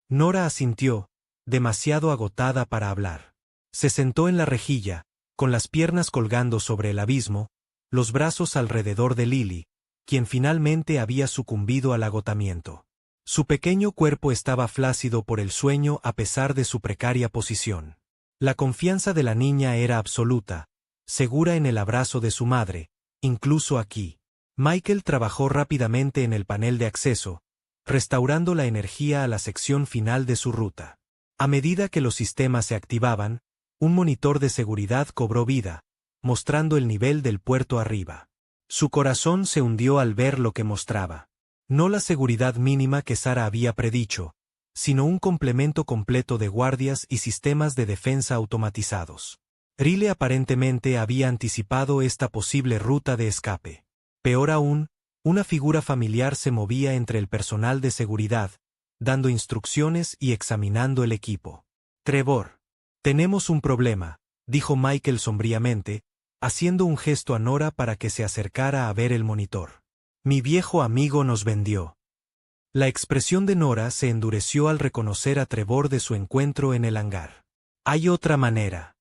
Nora asintió, demasiado agotada para hablar. Se sentó en la rejilla, con las piernas colgando sobre el abismo, los brazos alrededor de Lily, quien finalmente había sucumbido al agotamiento. Su pequeño cuerpo estaba flácido por el sueño a pesar de su precaria posición. La confianza de la niña era absoluta, segura en el abrazo de su madre, incluso aquí. Michael trabajó rápidamente en el panel de acceso, restaurando la energía a la sección final de su ruta. A medida que los sistemas se activaban, un monitor de seguridad cobró vida, mostrando el nivel del puerto arriba. Su corazón se hundió al ver lo que mostraba. No la seguridad mínima que Sara había predicho, sino un complemento completo de guardias y sistemas de defensa automatizados. Riley aparentemente había anticipado esta posible ruta de escape. Peor aún, una figura familiar se movía entre el personal de seguridad, dando instrucciones y examinando el equipo. Trevor. Tenemos un problema, dijo Michael sombríamente, haciendo un gesto a Nora para que se acercara a ver el monitor. Mi viejo amigo nos vendió. La expresión de Nora se endureció al reconocer a Trevor de su encuentro en el hangar. Hay otra manera.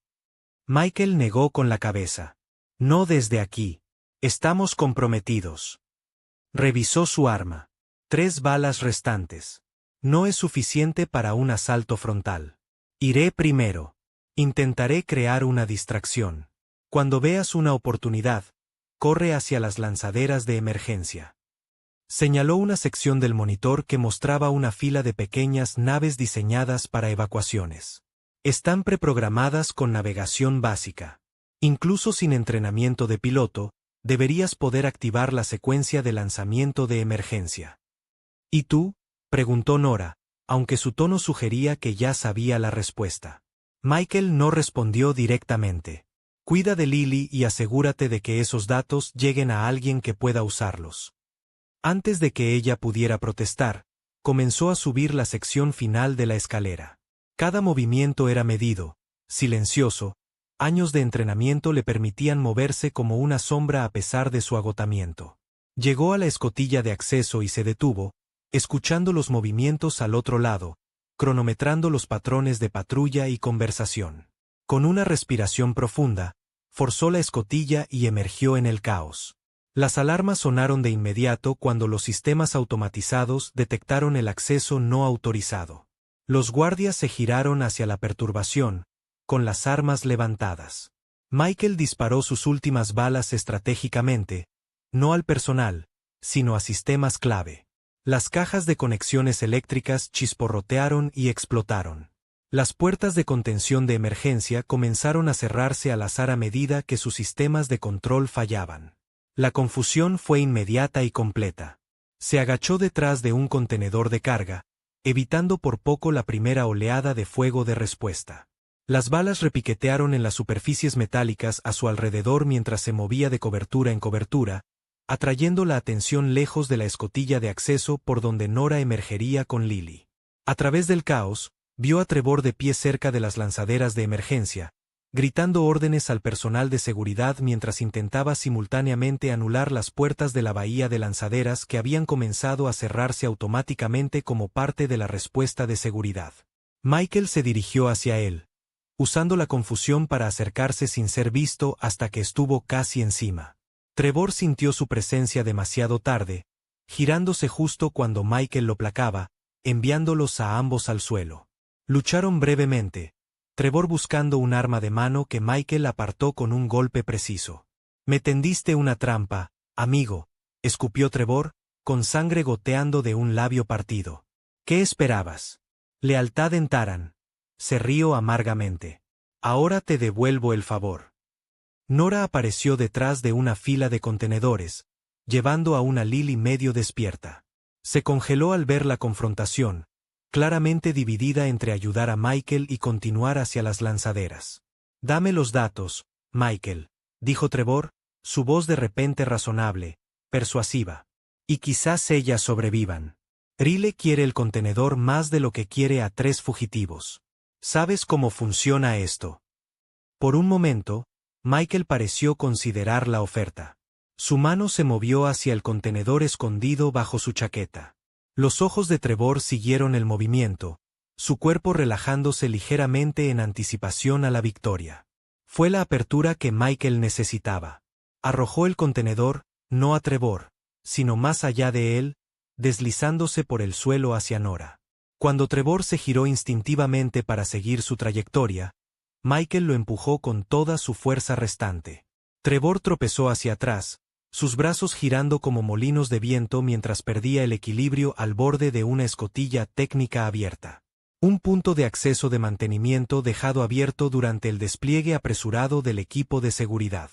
Michael negó con la cabeza. No desde aquí. Estamos comprometidos. Revisó su arma. 3 balas restantes. No es suficiente para un asalto frontal. Iré primero. Intentaré crear una distracción. Cuando veas una oportunidad, corre hacia las lanzaderas de emergencia. Señaló una sección del monitor que mostraba una fila de pequeñas naves diseñadas para evacuaciones. Están preprogramadas con navegación básica. Incluso sin entrenamiento de piloto, deberías poder activar la secuencia de lanzamiento de emergencia. ¿Y tú? Preguntó Nora, aunque su tono sugería que ya sabía la respuesta. Michael no respondió directamente. Cuida de Lily y asegúrate de que esos datos lleguen a alguien que pueda usarlos. Antes de que ella pudiera protestar, comenzó a subir la sección final de la escalera. Cada movimiento era medido, silencioso, años de entrenamiento le permitían moverse como una sombra a pesar de su agotamiento. Llegó a la escotilla de acceso y se detuvo, escuchando los movimientos al otro lado, cronometrando los patrones de patrulla y conversación. Con una respiración profunda, forzó la escotilla y emergió en el caos. Las alarmas sonaron de inmediato cuando los sistemas automatizados detectaron el acceso no autorizado. Los guardias se giraron hacia la perturbación, con las armas levantadas. Michael disparó sus últimas balas estratégicamente, no al personal, sino a sistemas clave. Las cajas de conexiones eléctricas chisporrotearon y explotaron. Las puertas de contención de emergencia comenzaron a cerrarse al azar a medida que sus sistemas de control fallaban. La confusión fue inmediata y completa. Se agachó detrás de un contenedor de carga, evitando por poco la primera oleada de fuego de respuesta. Las balas repiquetearon en las superficies metálicas a su alrededor mientras se movía de cobertura en cobertura, atrayendo la atención lejos de la escotilla de acceso por donde Nora emergería con Lily. A través del caos, vio a Trevor de pie cerca de las lanzaderas de emergencia, gritando órdenes al personal de seguridad mientras intentaba simultáneamente anular las puertas de la bahía de lanzaderas que habían comenzado a cerrarse automáticamente como parte de la respuesta de seguridad. Michael se dirigió hacia él, usando la confusión para acercarse sin ser visto hasta que estuvo casi encima. Trevor sintió su presencia demasiado tarde, girándose justo cuando Michael lo placaba, enviándolos a ambos al suelo. Lucharon brevemente, Trevor buscando un arma de mano que Michael apartó con un golpe preciso. «Me tendiste una trampa, amigo», escupió Trevor, con sangre goteando de un labio partido. «¿Qué esperabas? Lealtad en Taran». Se rió amargamente. «Ahora te devuelvo el favor». Nora apareció detrás de una fila de contenedores, llevando a una Lily medio despierta. Se congeló al ver la confrontación, claramente dividida entre ayudar a Michael y continuar hacia las lanzaderas. «Dame los datos, Michael», dijo Trevor, su voz de repente razonable, persuasiva. «Y quizás ellas sobrevivan. Rile quiere el contenedor más de lo que quiere a 3 fugitivos. ¿Sabes cómo funciona esto?» Por un momento, Michael pareció considerar la oferta. Su mano se movió hacia el contenedor escondido bajo su chaqueta. Los ojos de Trevor siguieron el movimiento, su cuerpo relajándose ligeramente en anticipación a la victoria. Fue la apertura que Michael necesitaba. Arrojó el contenedor, no a Trevor, sino más allá de él, deslizándose por el suelo hacia Nora. Cuando Trevor se giró instintivamente para seguir su trayectoria, Michael lo empujó con toda su fuerza restante. Trevor tropezó hacia atrás, sus brazos girando como molinos de viento mientras perdía el equilibrio al borde de una escotilla técnica abierta. Un punto de acceso de mantenimiento dejado abierto durante el despliegue apresurado del equipo de seguridad.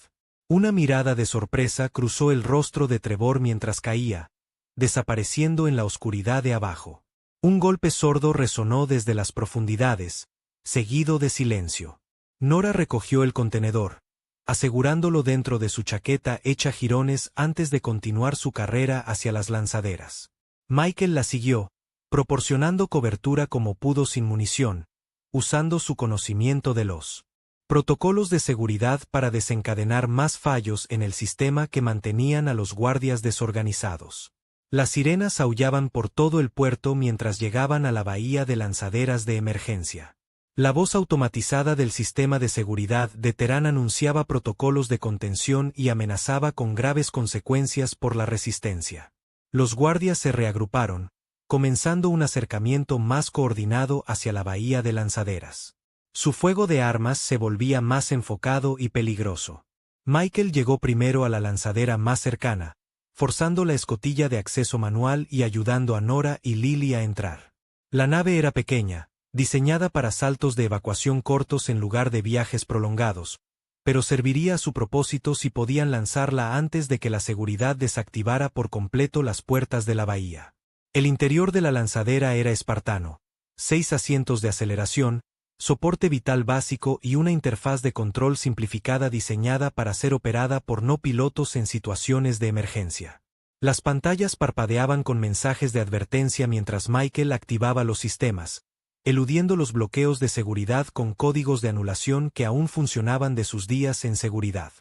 Una mirada de sorpresa cruzó el rostro de Trevor mientras caía, desapareciendo en la oscuridad de abajo. Un golpe sordo resonó desde las profundidades, seguido de silencio. Nora recogió el contenedor, asegurándolo dentro de su chaqueta hecha jirones antes de continuar su carrera hacia las lanzaderas. Michael la siguió, proporcionando cobertura como pudo sin munición, usando su conocimiento de los protocolos de seguridad para desencadenar más fallos en el sistema que mantenían a los guardias desorganizados. Las sirenas aullaban por todo el puerto mientras llegaban a la bahía de lanzaderas de emergencia. La voz automatizada del sistema de seguridad de Terán anunciaba protocolos de contención y amenazaba con graves consecuencias por la resistencia. Los guardias se reagruparon, comenzando un acercamiento más coordinado hacia la bahía de lanzaderas. Su fuego de armas se volvía más enfocado y peligroso. Michael llegó primero a la lanzadera más cercana, forzando la escotilla de acceso manual y ayudando a Nora y Lily a entrar. La nave era pequeña, diseñada para saltos de evacuación cortos en lugar de viajes prolongados, pero serviría a su propósito si podían lanzarla antes de que la seguridad desactivara por completo las puertas de la bahía. El interior de la lanzadera era espartano: 6 asientos de aceleración, soporte vital básico y una interfaz de control simplificada diseñada para ser operada por no pilotos en situaciones de emergencia. Las pantallas parpadeaban con mensajes de advertencia mientras Michael activaba los sistemas, eludiendo los bloqueos de seguridad con códigos de anulación que aún funcionaban de sus días en seguridad.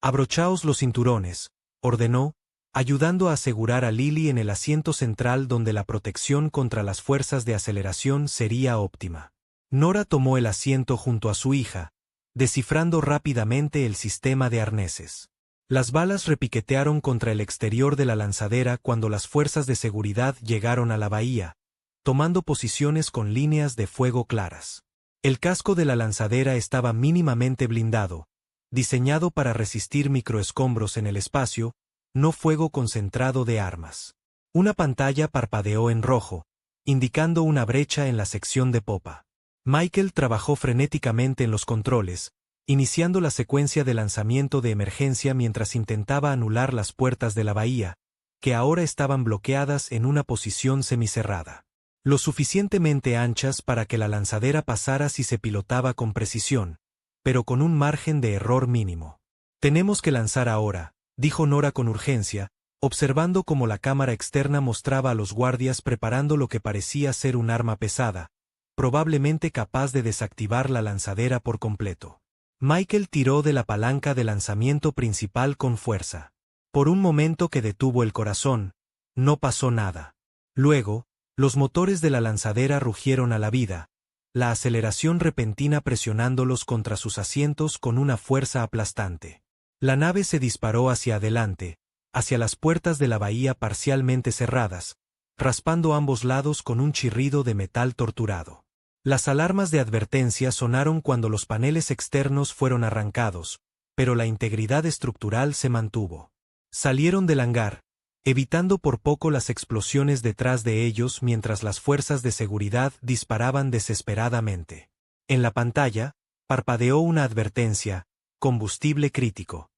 «Abrochaos los cinturones», ordenó, ayudando a asegurar a Lily en el asiento central donde la protección contra las fuerzas de aceleración sería óptima. Nora tomó el asiento junto a su hija, descifrando rápidamente el sistema de arneses. Las balas repiquetearon contra el exterior de la lanzadera cuando las fuerzas de seguridad llegaron a la bahía, tomando posiciones con líneas de fuego claras. El casco de la lanzadera estaba mínimamente blindado, diseñado para resistir microescombros en el espacio, no fuego concentrado de armas. Una pantalla parpadeó en rojo, indicando una brecha en la sección de popa. Michael trabajó frenéticamente en los controles, iniciando la secuencia de lanzamiento de emergencia mientras intentaba anular las puertas de la bahía, que ahora estaban bloqueadas en una posición semicerrada. Lo suficientemente anchas para que la lanzadera pasara si se pilotaba con precisión, pero con un margen de error mínimo. «Tenemos que lanzar ahora», dijo Nora con urgencia, observando cómo la cámara externa mostraba a los guardias preparando lo que parecía ser un arma pesada, probablemente capaz de desactivar la lanzadera por completo. Michael tiró de la palanca de lanzamiento principal con fuerza. Por un momento que detuvo el corazón, no pasó nada. Luego, los motores de la lanzadera rugieron a la vida, la aceleración repentina presionándolos contra sus asientos con una fuerza aplastante. La nave se disparó hacia adelante, hacia las puertas de la bahía parcialmente cerradas, raspando ambos lados con un chirrido de metal torturado. Las alarmas de advertencia sonaron cuando los paneles externos fueron arrancados, pero la integridad estructural se mantuvo. Salieron del hangar, evitando por poco las explosiones detrás de ellos mientras las fuerzas de seguridad disparaban desesperadamente. En la pantalla, parpadeó una advertencia: combustible crítico.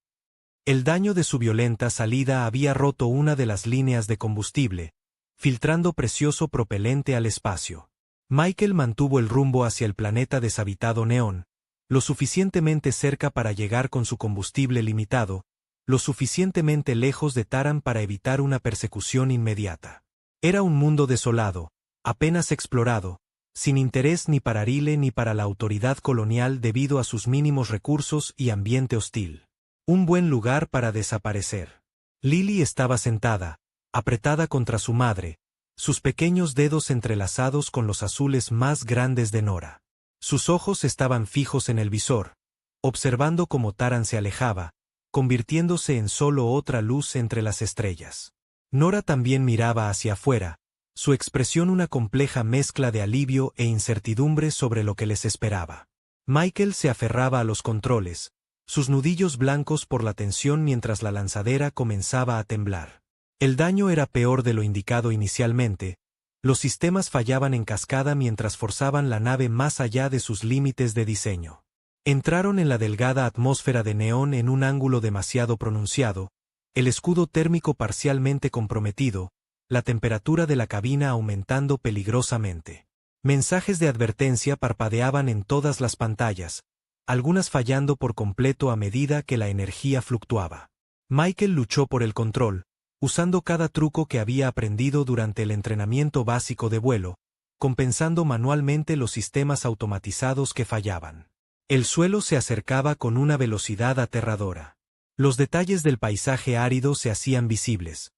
El daño de su violenta salida había roto una de las líneas de combustible, filtrando precioso propelente al espacio. Michael mantuvo el rumbo hacia el planeta deshabitado Neón, lo suficientemente cerca para llegar con su combustible limitado, lo suficientemente lejos de Taran para evitar una persecución inmediata. Era un mundo desolado, apenas explorado, sin interés ni para Rile ni para la autoridad colonial debido a sus mínimos recursos y ambiente hostil. Un buen lugar para desaparecer. Lily estaba sentada, apretada contra su madre, sus pequeños dedos entrelazados con los azules más grandes de Nora. Sus ojos estaban fijos en el visor, observando cómo Taran se alejaba, convirtiéndose en solo otra luz entre las estrellas. Nora también miraba hacia afuera, su expresión una compleja mezcla de alivio e incertidumbre sobre lo que les esperaba. Michael se aferraba a los controles, sus nudillos blancos por la tensión mientras la lanzadera comenzaba a temblar. El daño era peor de lo indicado inicialmente, los sistemas fallaban en cascada mientras forzaban la nave más allá de sus límites de diseño. Entraron en la delgada atmósfera de Neón en un ángulo demasiado pronunciado, el escudo térmico parcialmente comprometido, la temperatura de la cabina aumentando peligrosamente. Mensajes de advertencia parpadeaban en todas las pantallas, algunas fallando por completo a medida que la energía fluctuaba. Michael luchó por el control, usando cada truco que había aprendido durante el entrenamiento básico de vuelo, compensando manualmente los sistemas automatizados que fallaban. El suelo se acercaba con una velocidad aterradora. Los detalles del paisaje árido se hacían visibles.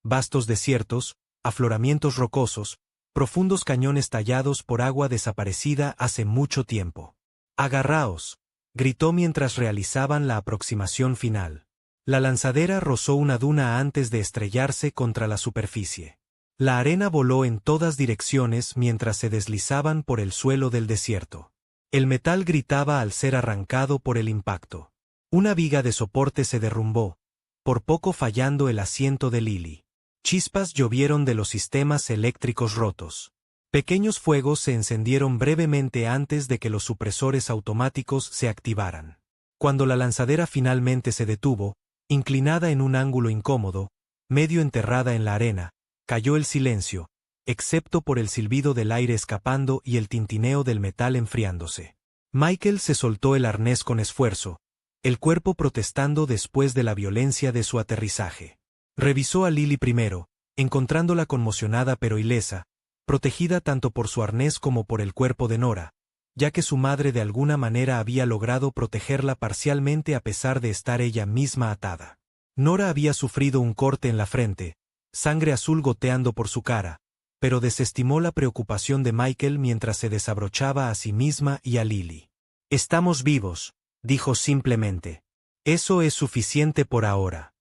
Vastos desiertos, afloramientos rocosos, profundos cañones tallados por agua desaparecida hace mucho tiempo. «Agarraos», gritó mientras realizaban la aproximación final. La lanzadera rozó una duna antes de estrellarse contra la superficie. La arena voló en todas direcciones mientras se deslizaban por el suelo del desierto. El metal gritaba al ser arrancado por el impacto. Una viga de soporte se derrumbó, por poco fallando el asiento de Lily. Chispas llovieron de los sistemas eléctricos rotos. Pequeños fuegos se encendieron brevemente antes de que los supresores automáticos se activaran. Cuando la lanzadera finalmente se detuvo, inclinada en un ángulo incómodo, medio enterrada en la arena, cayó el silencio, excepto por el silbido del aire escapando y el tintineo del metal enfriándose. Michael se soltó el arnés con esfuerzo, el cuerpo protestando después de la violencia de su aterrizaje. Revisó a Lily primero, encontrándola conmocionada pero ilesa, protegida tanto por su arnés como por el cuerpo de Nora, ya que su madre de alguna manera había logrado protegerla parcialmente a pesar de estar ella misma atada. Nora había sufrido un corte en la frente, sangre azul goteando por su cara, pero desestimó la preocupación de Michael mientras se desabrochaba a sí misma y a Lily. «Estamos vivos», dijo simplemente. «Eso es suficiente por ahora».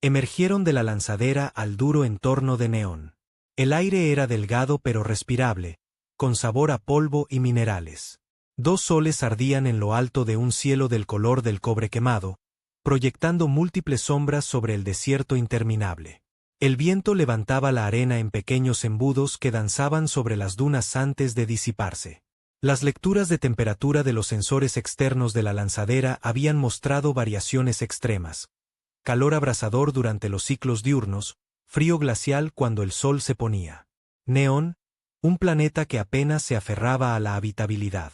Emergieron de la lanzadera al duro entorno de Neón. El aire era delgado pero respirable, con sabor a polvo y minerales. Dos soles ardían en lo alto de un cielo del color del cobre quemado, proyectando múltiples sombras sobre el desierto interminable. El viento levantaba la arena en pequeños embudos que danzaban sobre las dunas antes de disiparse. Las lecturas de temperatura de los sensores externos de la lanzadera habían mostrado variaciones extremas. Calor abrasador durante los ciclos diurnos, frío glacial cuando el sol se ponía. Neón, un planeta que apenas se aferraba a la habitabilidad.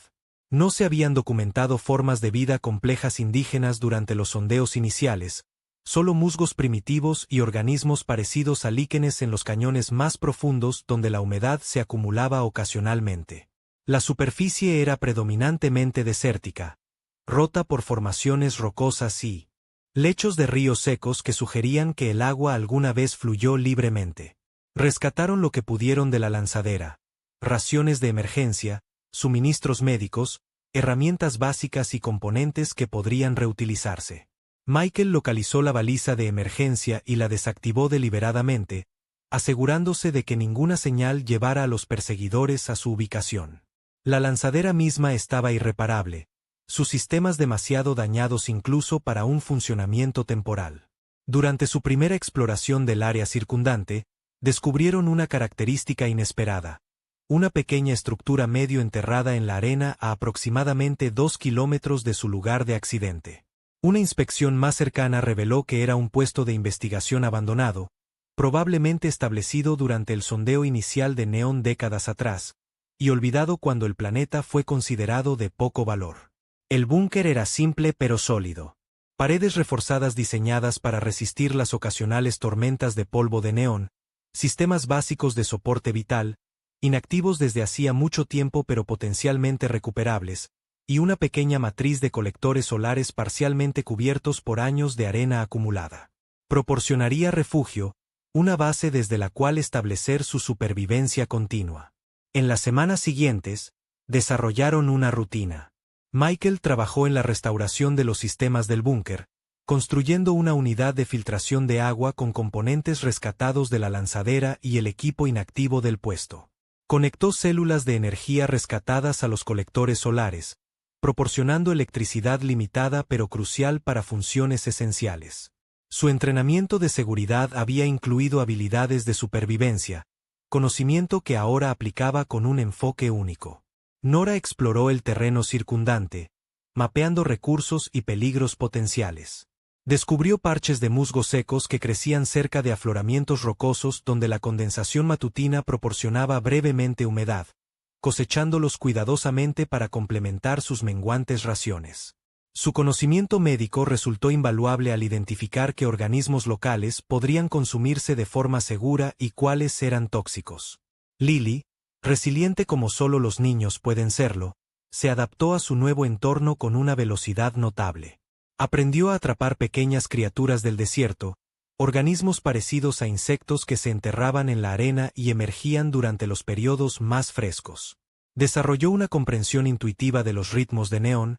No se habían documentado formas de vida complejas indígenas durante los sondeos iniciales, solo musgos primitivos y organismos parecidos a líquenes en los cañones más profundos donde la humedad se acumulaba ocasionalmente. La superficie era predominantemente desértica, rota por formaciones rocosas y lechos de ríos secos que sugerían que el agua alguna vez fluyó libremente. Rescataron lo que pudieron de la lanzadera: raciones de emergencia, suministros médicos, herramientas básicas y componentes que podrían reutilizarse. Michael localizó la baliza de emergencia y la desactivó deliberadamente, asegurándose de que ninguna señal llevara a los perseguidores a su ubicación. La lanzadera misma estaba irreparable, sus sistemas demasiado dañados incluso para un funcionamiento temporal. Durante su primera exploración del área circundante, descubrieron una característica inesperada: una pequeña estructura medio enterrada en la arena a aproximadamente 2 kilómetros de su lugar de accidente. Una inspección más cercana reveló que era un puesto de investigación abandonado, probablemente establecido durante el sondeo inicial de Neón décadas atrás, y olvidado cuando el planeta fue considerado de poco valor. El búnker era simple pero sólido. Paredes reforzadas diseñadas para resistir las ocasionales tormentas de polvo de neón, sistemas básicos de soporte vital, inactivos desde hacía mucho tiempo pero potencialmente recuperables, y una pequeña matriz de colectores solares parcialmente cubiertos por años de arena acumulada. Proporcionaría refugio, una base desde la cual establecer su supervivencia continua. En las semanas siguientes, desarrollaron una rutina. Michael trabajó en la restauración de los sistemas del búnker, construyendo una unidad de filtración de agua con componentes rescatados de la lanzadera y el equipo inactivo del puesto. Conectó células de energía rescatadas a los colectores solares, proporcionando electricidad limitada pero crucial para funciones esenciales. Su entrenamiento de seguridad había incluido habilidades de supervivencia, conocimiento que ahora aplicaba con un enfoque único. Nora exploró el terreno circundante, mapeando recursos y peligros potenciales. Descubrió parches de musgos secos que crecían cerca de afloramientos rocosos donde la condensación matutina proporcionaba brevemente humedad, cosechándolos cuidadosamente para complementar sus menguantes raciones. Su conocimiento médico resultó invaluable al identificar qué organismos locales podrían consumirse de forma segura y cuáles eran tóxicos. Lily, resiliente como solo los niños pueden serlo, se adaptó a su nuevo entorno con una velocidad notable. Aprendió a atrapar pequeñas criaturas del desierto, organismos parecidos a insectos que se enterraban en la arena y emergían durante los periodos más frescos. Desarrolló una comprensión intuitiva de los ritmos de neón,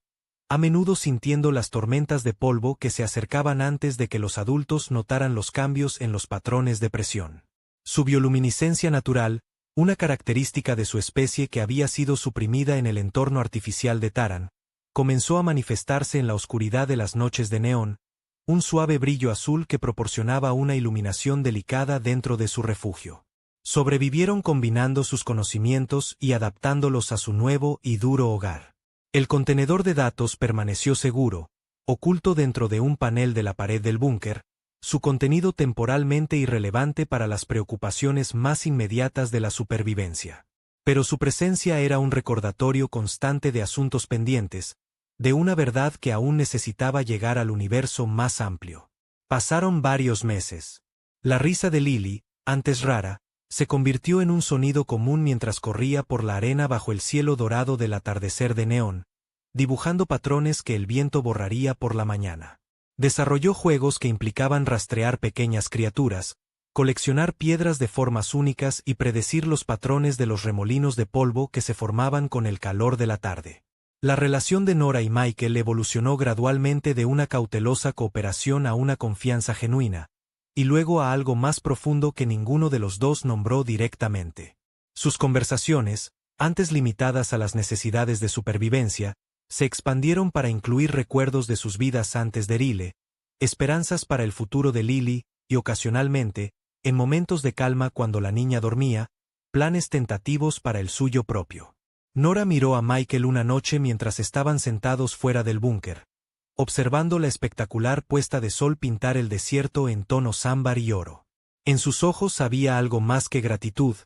a menudo sintiendo las tormentas de polvo que se acercaban antes de que los adultos notaran los cambios en los patrones de presión. Su bioluminiscencia natural, una característica de su especie que había sido suprimida en el entorno artificial de Taran, comenzó a manifestarse en la oscuridad de las noches de neón, un suave brillo azul que proporcionaba una iluminación delicada dentro de su refugio. Sobrevivieron combinando sus conocimientos y adaptándolos a su nuevo y duro hogar. El contenedor de datos permaneció seguro, oculto dentro de un panel de la pared del búnker, su contenido temporalmente irrelevante para las preocupaciones más inmediatas de la supervivencia. Pero su presencia era un recordatorio constante de asuntos pendientes, de una verdad que aún necesitaba llegar al universo más amplio. Pasaron varios meses. La risa de Lily, antes rara, se convirtió en un sonido común mientras corría por la arena bajo el cielo dorado del atardecer de neón, dibujando patrones que el viento borraría por la mañana. Desarrolló juegos que implicaban rastrear pequeñas criaturas, coleccionar piedras de formas únicas y predecir los patrones de los remolinos de polvo que se formaban con el calor de la tarde. La relación de Nora y Michael evolucionó gradualmente de una cautelosa cooperación a una confianza genuina, y luego a algo más profundo que ninguno de los dos nombró directamente. Sus conversaciones, antes limitadas a las necesidades de supervivencia, se expandieron para incluir recuerdos de sus vidas antes de R'lyeh, esperanzas para el futuro de Lily, y ocasionalmente, en momentos de calma cuando la niña dormía, planes tentativos para el suyo propio. Nora miró a Michael una noche mientras estaban sentados fuera del búnker, observando la espectacular puesta de sol pintar el desierto en tonos ámbar y oro. En sus ojos había algo más que gratitud,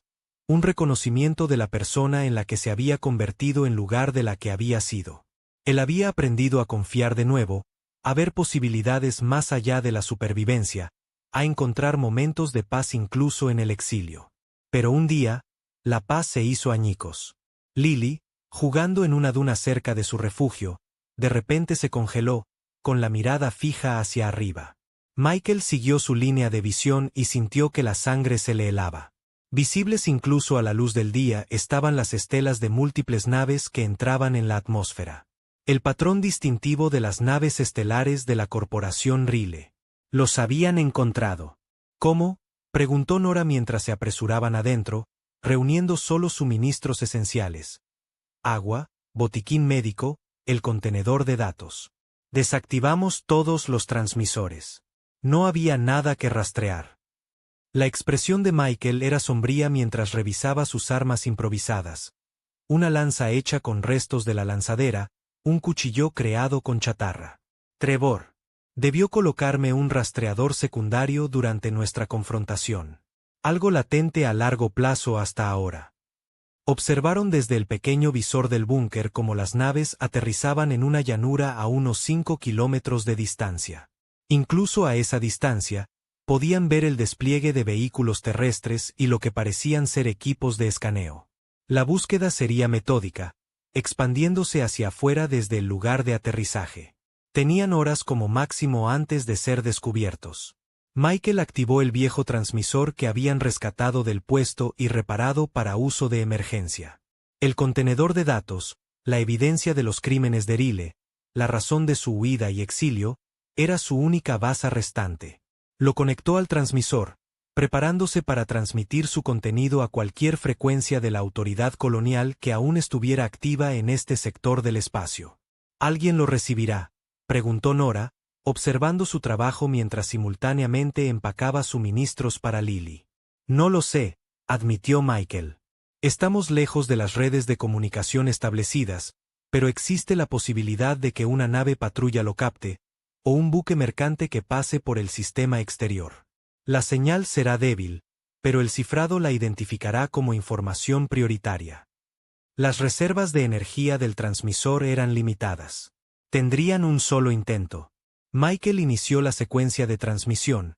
un reconocimiento de la persona en la que se había convertido en lugar de la que había sido. Él había aprendido a confiar de nuevo, a ver posibilidades más allá de la supervivencia, a encontrar momentos de paz incluso en el exilio. Pero un día, la paz se hizo añicos. Lily, jugando en una duna cerca de su refugio, de repente se congeló, con la mirada fija hacia arriba. Michael siguió su línea de visión y sintió que la sangre se le helaba. Visibles incluso a la luz del día estaban las estelas de múltiples naves que entraban en la atmósfera. El patrón distintivo de las naves estelares de la corporación R'lyeh. Los habían encontrado. ¿Cómo? Preguntó Nora mientras se apresuraban adentro, reuniendo solo suministros esenciales. Agua, botiquín médico, el contenedor de datos. Desactivamos todos los transmisores. No había nada que rastrear. La expresión de Michael era sombría mientras revisaba sus armas improvisadas. Una lanza hecha con restos de la lanzadera, un cuchillo creado con chatarra. Trevor. Debió colocarme un rastreador secundario durante nuestra confrontación. Algo latente a largo plazo hasta ahora. Observaron desde el pequeño visor del búnker cómo las naves aterrizaban en una llanura a unos 5 kilómetros de distancia. Incluso a esa distancia, podían ver el despliegue de vehículos terrestres y lo que parecían ser equipos de escaneo. La búsqueda sería metódica, expandiéndose hacia afuera desde el lugar de aterrizaje. Tenían horas como máximo antes de ser descubiertos. Michael activó el viejo transmisor que habían rescatado del puesto y reparado para uso de emergencia. El contenedor de datos, la evidencia de los crímenes de Rile, la razón de su huida y exilio, era su única base restante. Lo conectó al transmisor, preparándose para transmitir su contenido a cualquier frecuencia de la autoridad colonial que aún estuviera activa en este sector del espacio. ¿Alguien lo recibirá?, preguntó Nora, observando su trabajo mientras simultáneamente empacaba suministros para Lily. No lo sé, admitió Michael. Estamos lejos de las redes de comunicación establecidas, pero existe la posibilidad de que una nave patrulla lo capte, o un buque mercante que pase por el sistema exterior. La señal será débil, pero el cifrado la identificará como información prioritaria. Las reservas de energía del transmisor eran limitadas. Tendrían un solo intento. Michael inició la secuencia de transmisión,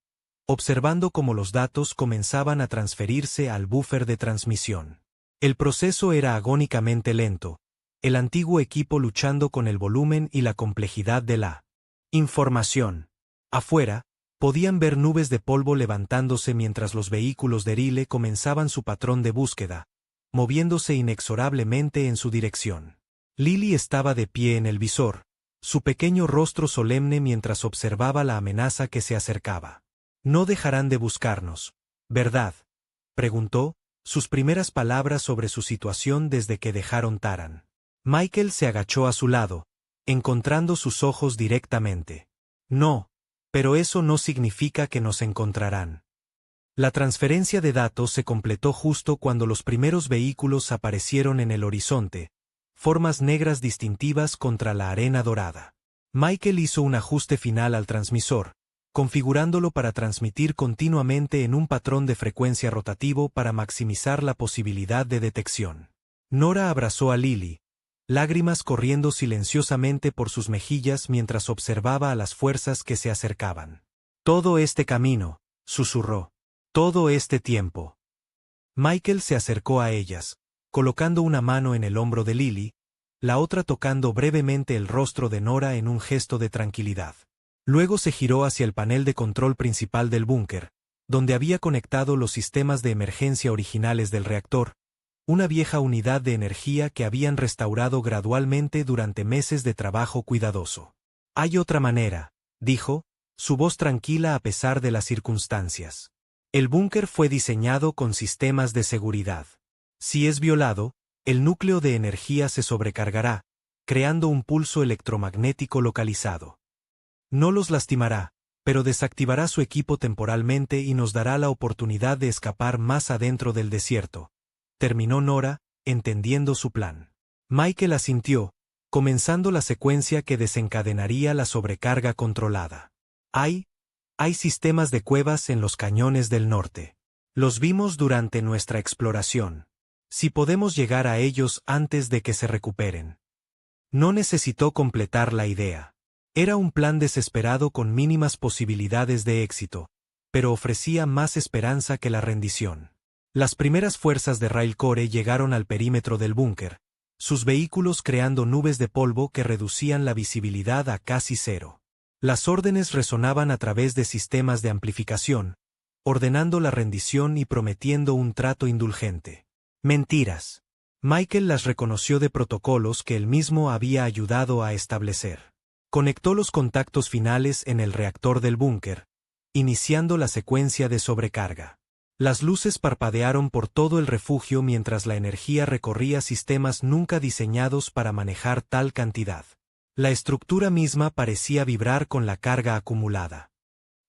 observando cómo los datos comenzaban a transferirse al buffer de transmisión. El proceso era agónicamente lento, el antiguo equipo luchando con el volumen y la complejidad de la información. Afuera, podían ver nubes de polvo levantándose mientras los vehículos de Rile comenzaban su patrón de búsqueda, moviéndose inexorablemente en su dirección. Lily estaba de pie en el visor, su pequeño rostro solemne mientras observaba la amenaza que se acercaba. «No dejarán de buscarnos, ¿verdad?», preguntó, sus primeras palabras sobre su situación desde que dejaron Taran. Michael se agachó a su lado, encontrando sus ojos directamente. «No, pero eso no significa que nos encontrarán». La transferencia de datos se completó justo cuando los primeros vehículos aparecieron en el horizonte, formas negras distintivas contra la arena dorada. Michael hizo un ajuste final al transmisor, configurándolo para transmitir continuamente en un patrón de frecuencia rotativo para maximizar la posibilidad de detección. Nora abrazó a Lily, lágrimas corriendo silenciosamente por sus mejillas mientras observaba a las fuerzas que se acercaban. «Todo este camino», susurró. «Todo este tiempo». Michael se acercó a ellas, colocando una mano en el hombro de Lily, la otra tocando brevemente el rostro de Nora en un gesto de tranquilidad. Luego se giró hacia el panel de control principal del búnker, donde había conectado los sistemas de emergencia originales del reactor, una vieja unidad de energía que habían restaurado gradualmente durante meses de trabajo cuidadoso. «Hay otra manera», dijo, su voz tranquila a pesar de las circunstancias. «El búnker fue diseñado con sistemas de seguridad. Si es violado, el núcleo de energía se sobrecargará, creando un pulso electromagnético localizado. No los lastimará, pero desactivará su equipo temporalmente y nos dará la oportunidad de escapar más adentro del desierto», terminó Nora, entendiendo su plan. Michael asintió, comenzando la secuencia que desencadenaría la sobrecarga controlada. Hay sistemas de cuevas en los cañones del norte. Los vimos durante nuestra exploración. Si podemos llegar a ellos antes de que se recuperen. No necesitó completar la idea. Era un plan desesperado con mínimas posibilidades de éxito, pero ofrecía más esperanza que la rendición. Las primeras fuerzas de Railcore llegaron al perímetro del búnker, sus vehículos creando nubes de polvo que reducían la visibilidad a casi cero. Las órdenes resonaban a través de sistemas de amplificación, ordenando la rendición y prometiendo un trato indulgente. Mentiras. Michael las reconoció de protocolos que él mismo había ayudado a establecer. Conectó los contactos finales en el reactor del búnker, iniciando la secuencia de sobrecarga. Las luces parpadearon por todo el refugio mientras la energía recorría sistemas nunca diseñados para manejar tal cantidad. La estructura misma parecía vibrar con la carga acumulada.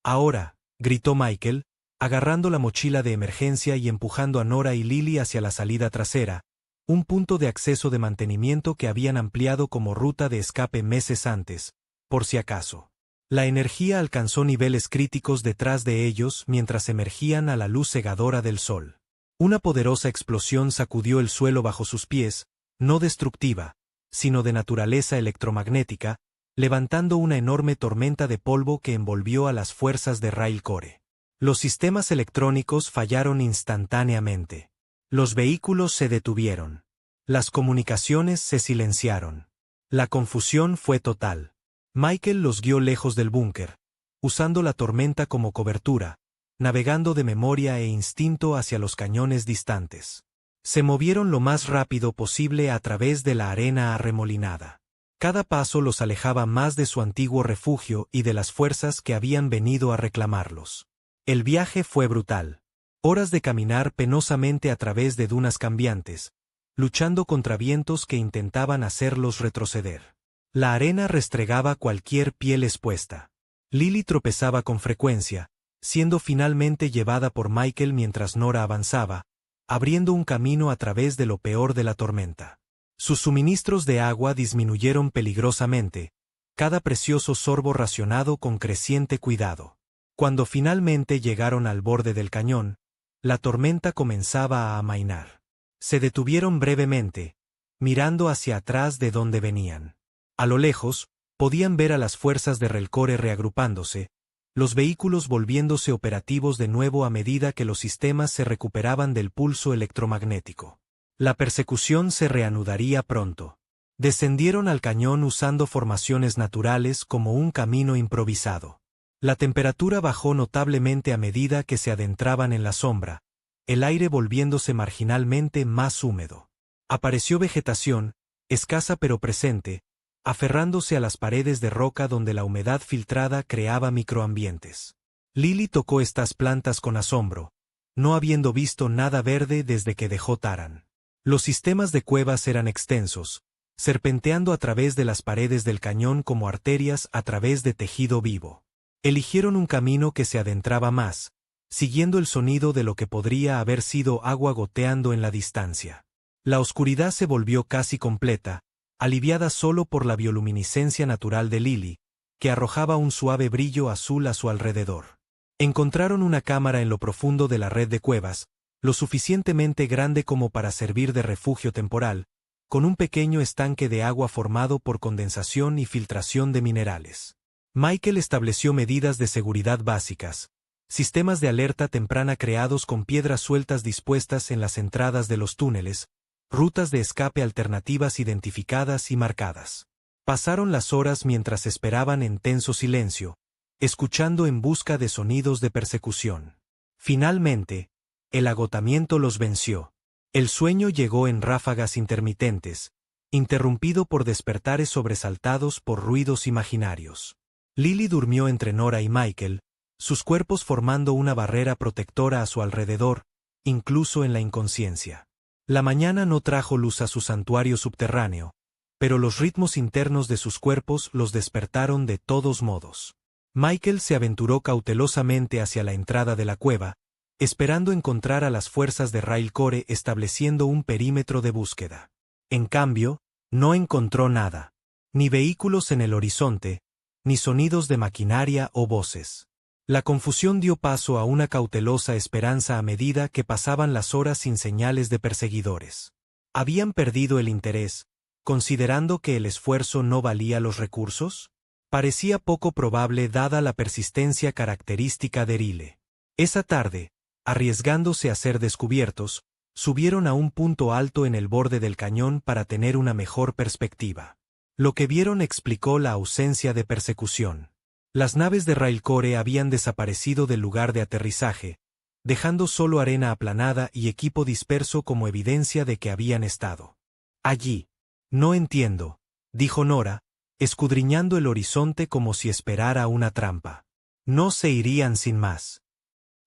Ahora, gritó Michael, agarrando la mochila de emergencia y empujando a Nora y Lily hacia la salida trasera, un punto de acceso de mantenimiento que habían ampliado como ruta de escape meses antes, por si acaso. La energía alcanzó niveles críticos detrás de ellos mientras emergían a la luz cegadora del sol. Una poderosa explosión sacudió el suelo bajo sus pies, no destructiva, sino de naturaleza electromagnética, levantando una enorme tormenta de polvo que envolvió a las fuerzas de Railcore. Los sistemas electrónicos fallaron instantáneamente. Los vehículos se detuvieron. Las comunicaciones se silenciaron. La confusión fue total. Michael los guió lejos del búnker, usando la tormenta como cobertura, navegando de memoria e instinto hacia los cañones distantes. Se movieron lo más rápido posible a través de la arena arremolinada. Cada paso los alejaba más de su antiguo refugio y de las fuerzas que habían venido a reclamarlos. El viaje fue brutal. Horas de caminar penosamente a través de dunas cambiantes, luchando contra vientos que intentaban hacerlos retroceder. La arena restregaba cualquier piel expuesta. Lily tropezaba con frecuencia, siendo finalmente llevada por Michael mientras Nora avanzaba, abriendo un camino a través de lo peor de la tormenta. Sus suministros de agua disminuyeron peligrosamente, cada precioso sorbo racionado con creciente cuidado. Cuando finalmente llegaron al borde del cañón, la tormenta comenzaba a amainar. Se detuvieron brevemente, mirando hacia atrás de donde venían. A lo lejos, podían ver a las fuerzas de Railcore reagrupándose, los vehículos volviéndose operativos de nuevo a medida que los sistemas se recuperaban del pulso electromagnético. La persecución se reanudaría pronto. Descendieron al cañón usando formaciones naturales como un camino improvisado. La temperatura bajó notablemente a medida que se adentraban en la sombra, el aire volviéndose marginalmente más húmedo. Apareció vegetación, escasa pero presente, aferrándose a las paredes de roca donde la humedad filtrada creaba microambientes. Lily tocó estas plantas con asombro, no habiendo visto nada verde desde que dejó Taran. Los sistemas de cuevas eran extensos, serpenteando a través de las paredes del cañón como arterias a través de tejido vivo. Eligieron un camino que se adentraba más, siguiendo el sonido de lo que podría haber sido agua goteando en la distancia. La oscuridad se volvió casi completa, aliviada solo por la bioluminiscencia natural de Lily, que arrojaba un suave brillo azul a su alrededor. Encontraron una cámara en lo profundo de la red de cuevas, lo suficientemente grande como para servir de refugio temporal, con un pequeño estanque de agua formado por condensación y filtración de minerales. Michael estableció medidas de seguridad básicas, sistemas de alerta temprana creados con piedras sueltas dispuestas en las entradas de los túneles, rutas de escape alternativas identificadas y marcadas. Pasaron las horas mientras esperaban en tenso silencio, escuchando en busca de sonidos de persecución. Finalmente, el agotamiento los venció. El sueño llegó en ráfagas intermitentes, interrumpido por despertares sobresaltados por ruidos imaginarios. Lily durmió entre Nora y Michael, sus cuerpos formando una barrera protectora a su alrededor, incluso en la inconsciencia. La mañana no trajo luz a su santuario subterráneo, pero los ritmos internos de sus cuerpos los despertaron de todos modos. Michael se aventuró cautelosamente hacia la entrada de la cueva, esperando encontrar a las fuerzas de Railcore estableciendo un perímetro de búsqueda. En cambio, no encontró nada. Ni vehículos en el horizonte, ni sonidos de maquinaria o voces. La confusión dio paso a una cautelosa esperanza a medida que pasaban las horas sin señales de perseguidores. ¿Habían perdido el interés, considerando que el esfuerzo no valía los recursos? Parecía poco probable dada la persistencia característica de Rile. Esa tarde, arriesgándose a ser descubiertos, subieron a un punto alto en el borde del cañón para tener una mejor perspectiva. Lo que vieron explicó la ausencia de persecución. Las naves de Railcore habían desaparecido del lugar de aterrizaje, dejando solo arena aplanada y equipo disperso como evidencia de que habían estado allí. No entiendo, dijo Nora, escudriñando el horizonte como si esperara una trampa. No se irían sin más.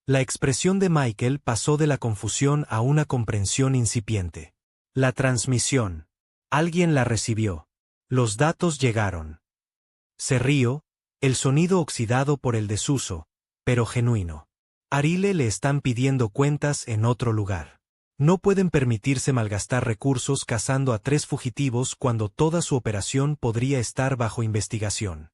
La expresión de Michael pasó de la confusión a una comprensión incipiente. La transmisión. Alguien la recibió. Los datos llegaron. Se rió, el sonido oxidado por el desuso, pero genuino. Arile le están pidiendo cuentas en otro lugar. No pueden permitirse malgastar recursos cazando a 3 fugitivos cuando toda su operación podría estar bajo investigación.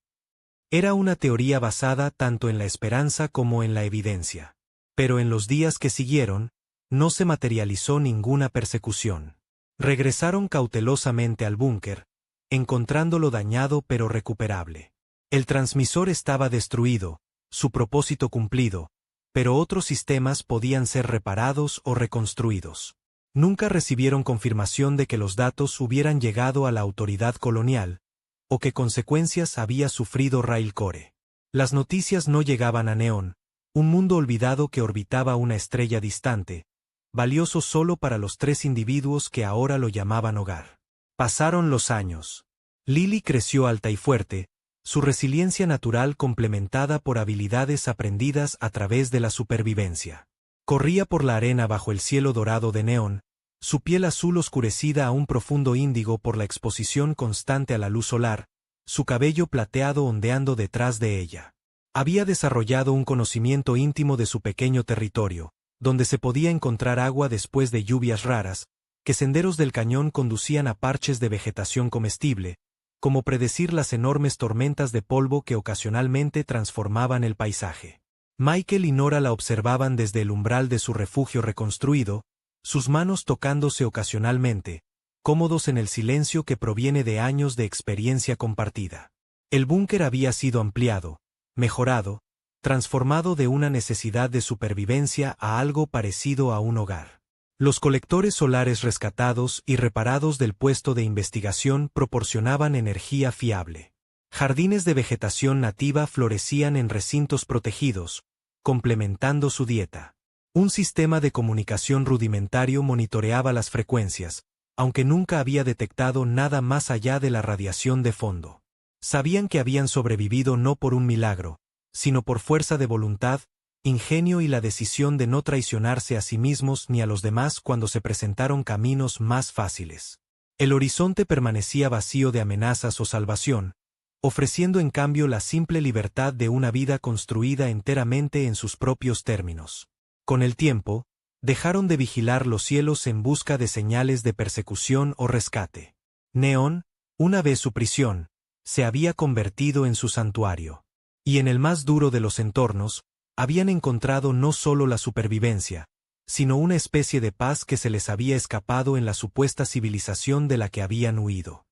Era una teoría basada tanto en la esperanza como en la evidencia. Pero en los días que siguieron, no se materializó ninguna persecución. Regresaron cautelosamente al búnker, encontrándolo dañado pero recuperable. El transmisor estaba destruido, su propósito cumplido, pero otros sistemas podían ser reparados o reconstruidos. Nunca recibieron confirmación de que los datos hubieran llegado a la autoridad colonial, o qué consecuencias había sufrido Railcore. Las noticias no llegaban a Neón, un mundo olvidado que orbitaba una estrella distante, valioso solo para los 3 individuos que ahora lo llamaban hogar. Pasaron los años. Lily creció alta y fuerte, su resiliencia natural complementada por habilidades aprendidas a través de la supervivencia. Corría por la arena bajo el cielo dorado de Neón, su piel azul oscurecida a un profundo índigo por la exposición constante a la luz solar, su cabello plateado ondeando detrás de ella. Había desarrollado un conocimiento íntimo de su pequeño territorio, donde se podía encontrar agua después de lluvias raras, que senderos del cañón conducían a parches de vegetación comestible, como predecir las enormes tormentas de polvo que ocasionalmente transformaban el paisaje. Michael y Nora la observaban desde el umbral de su refugio reconstruido, sus manos tocándose ocasionalmente, cómodos en el silencio que proviene de años de experiencia compartida. El búnker había sido ampliado, mejorado, transformado de una necesidad de supervivencia a algo parecido a un hogar. Los colectores solares rescatados y reparados del puesto de investigación proporcionaban energía fiable. Jardines de vegetación nativa florecían en recintos protegidos, complementando su dieta. Un sistema de comunicación rudimentario monitoreaba las frecuencias, aunque nunca había detectado nada más allá de la radiación de fondo. Sabían que habían sobrevivido no por un milagro, sino por fuerza de voluntad, ingenio y la decisión de no traicionarse a sí mismos ni a los demás cuando se presentaron caminos más fáciles. El horizonte permanecía vacío de amenazas o salvación, ofreciendo en cambio la simple libertad de una vida construida enteramente en sus propios términos. Con el tiempo, dejaron de vigilar los cielos en busca de señales de persecución o rescate. Neón, una vez su prisión, se había convertido en su santuario. Y en el más duro de los entornos, habían encontrado no solo la supervivencia, sino una especie de paz que se les había escapado en la supuesta civilización de la que habían huido.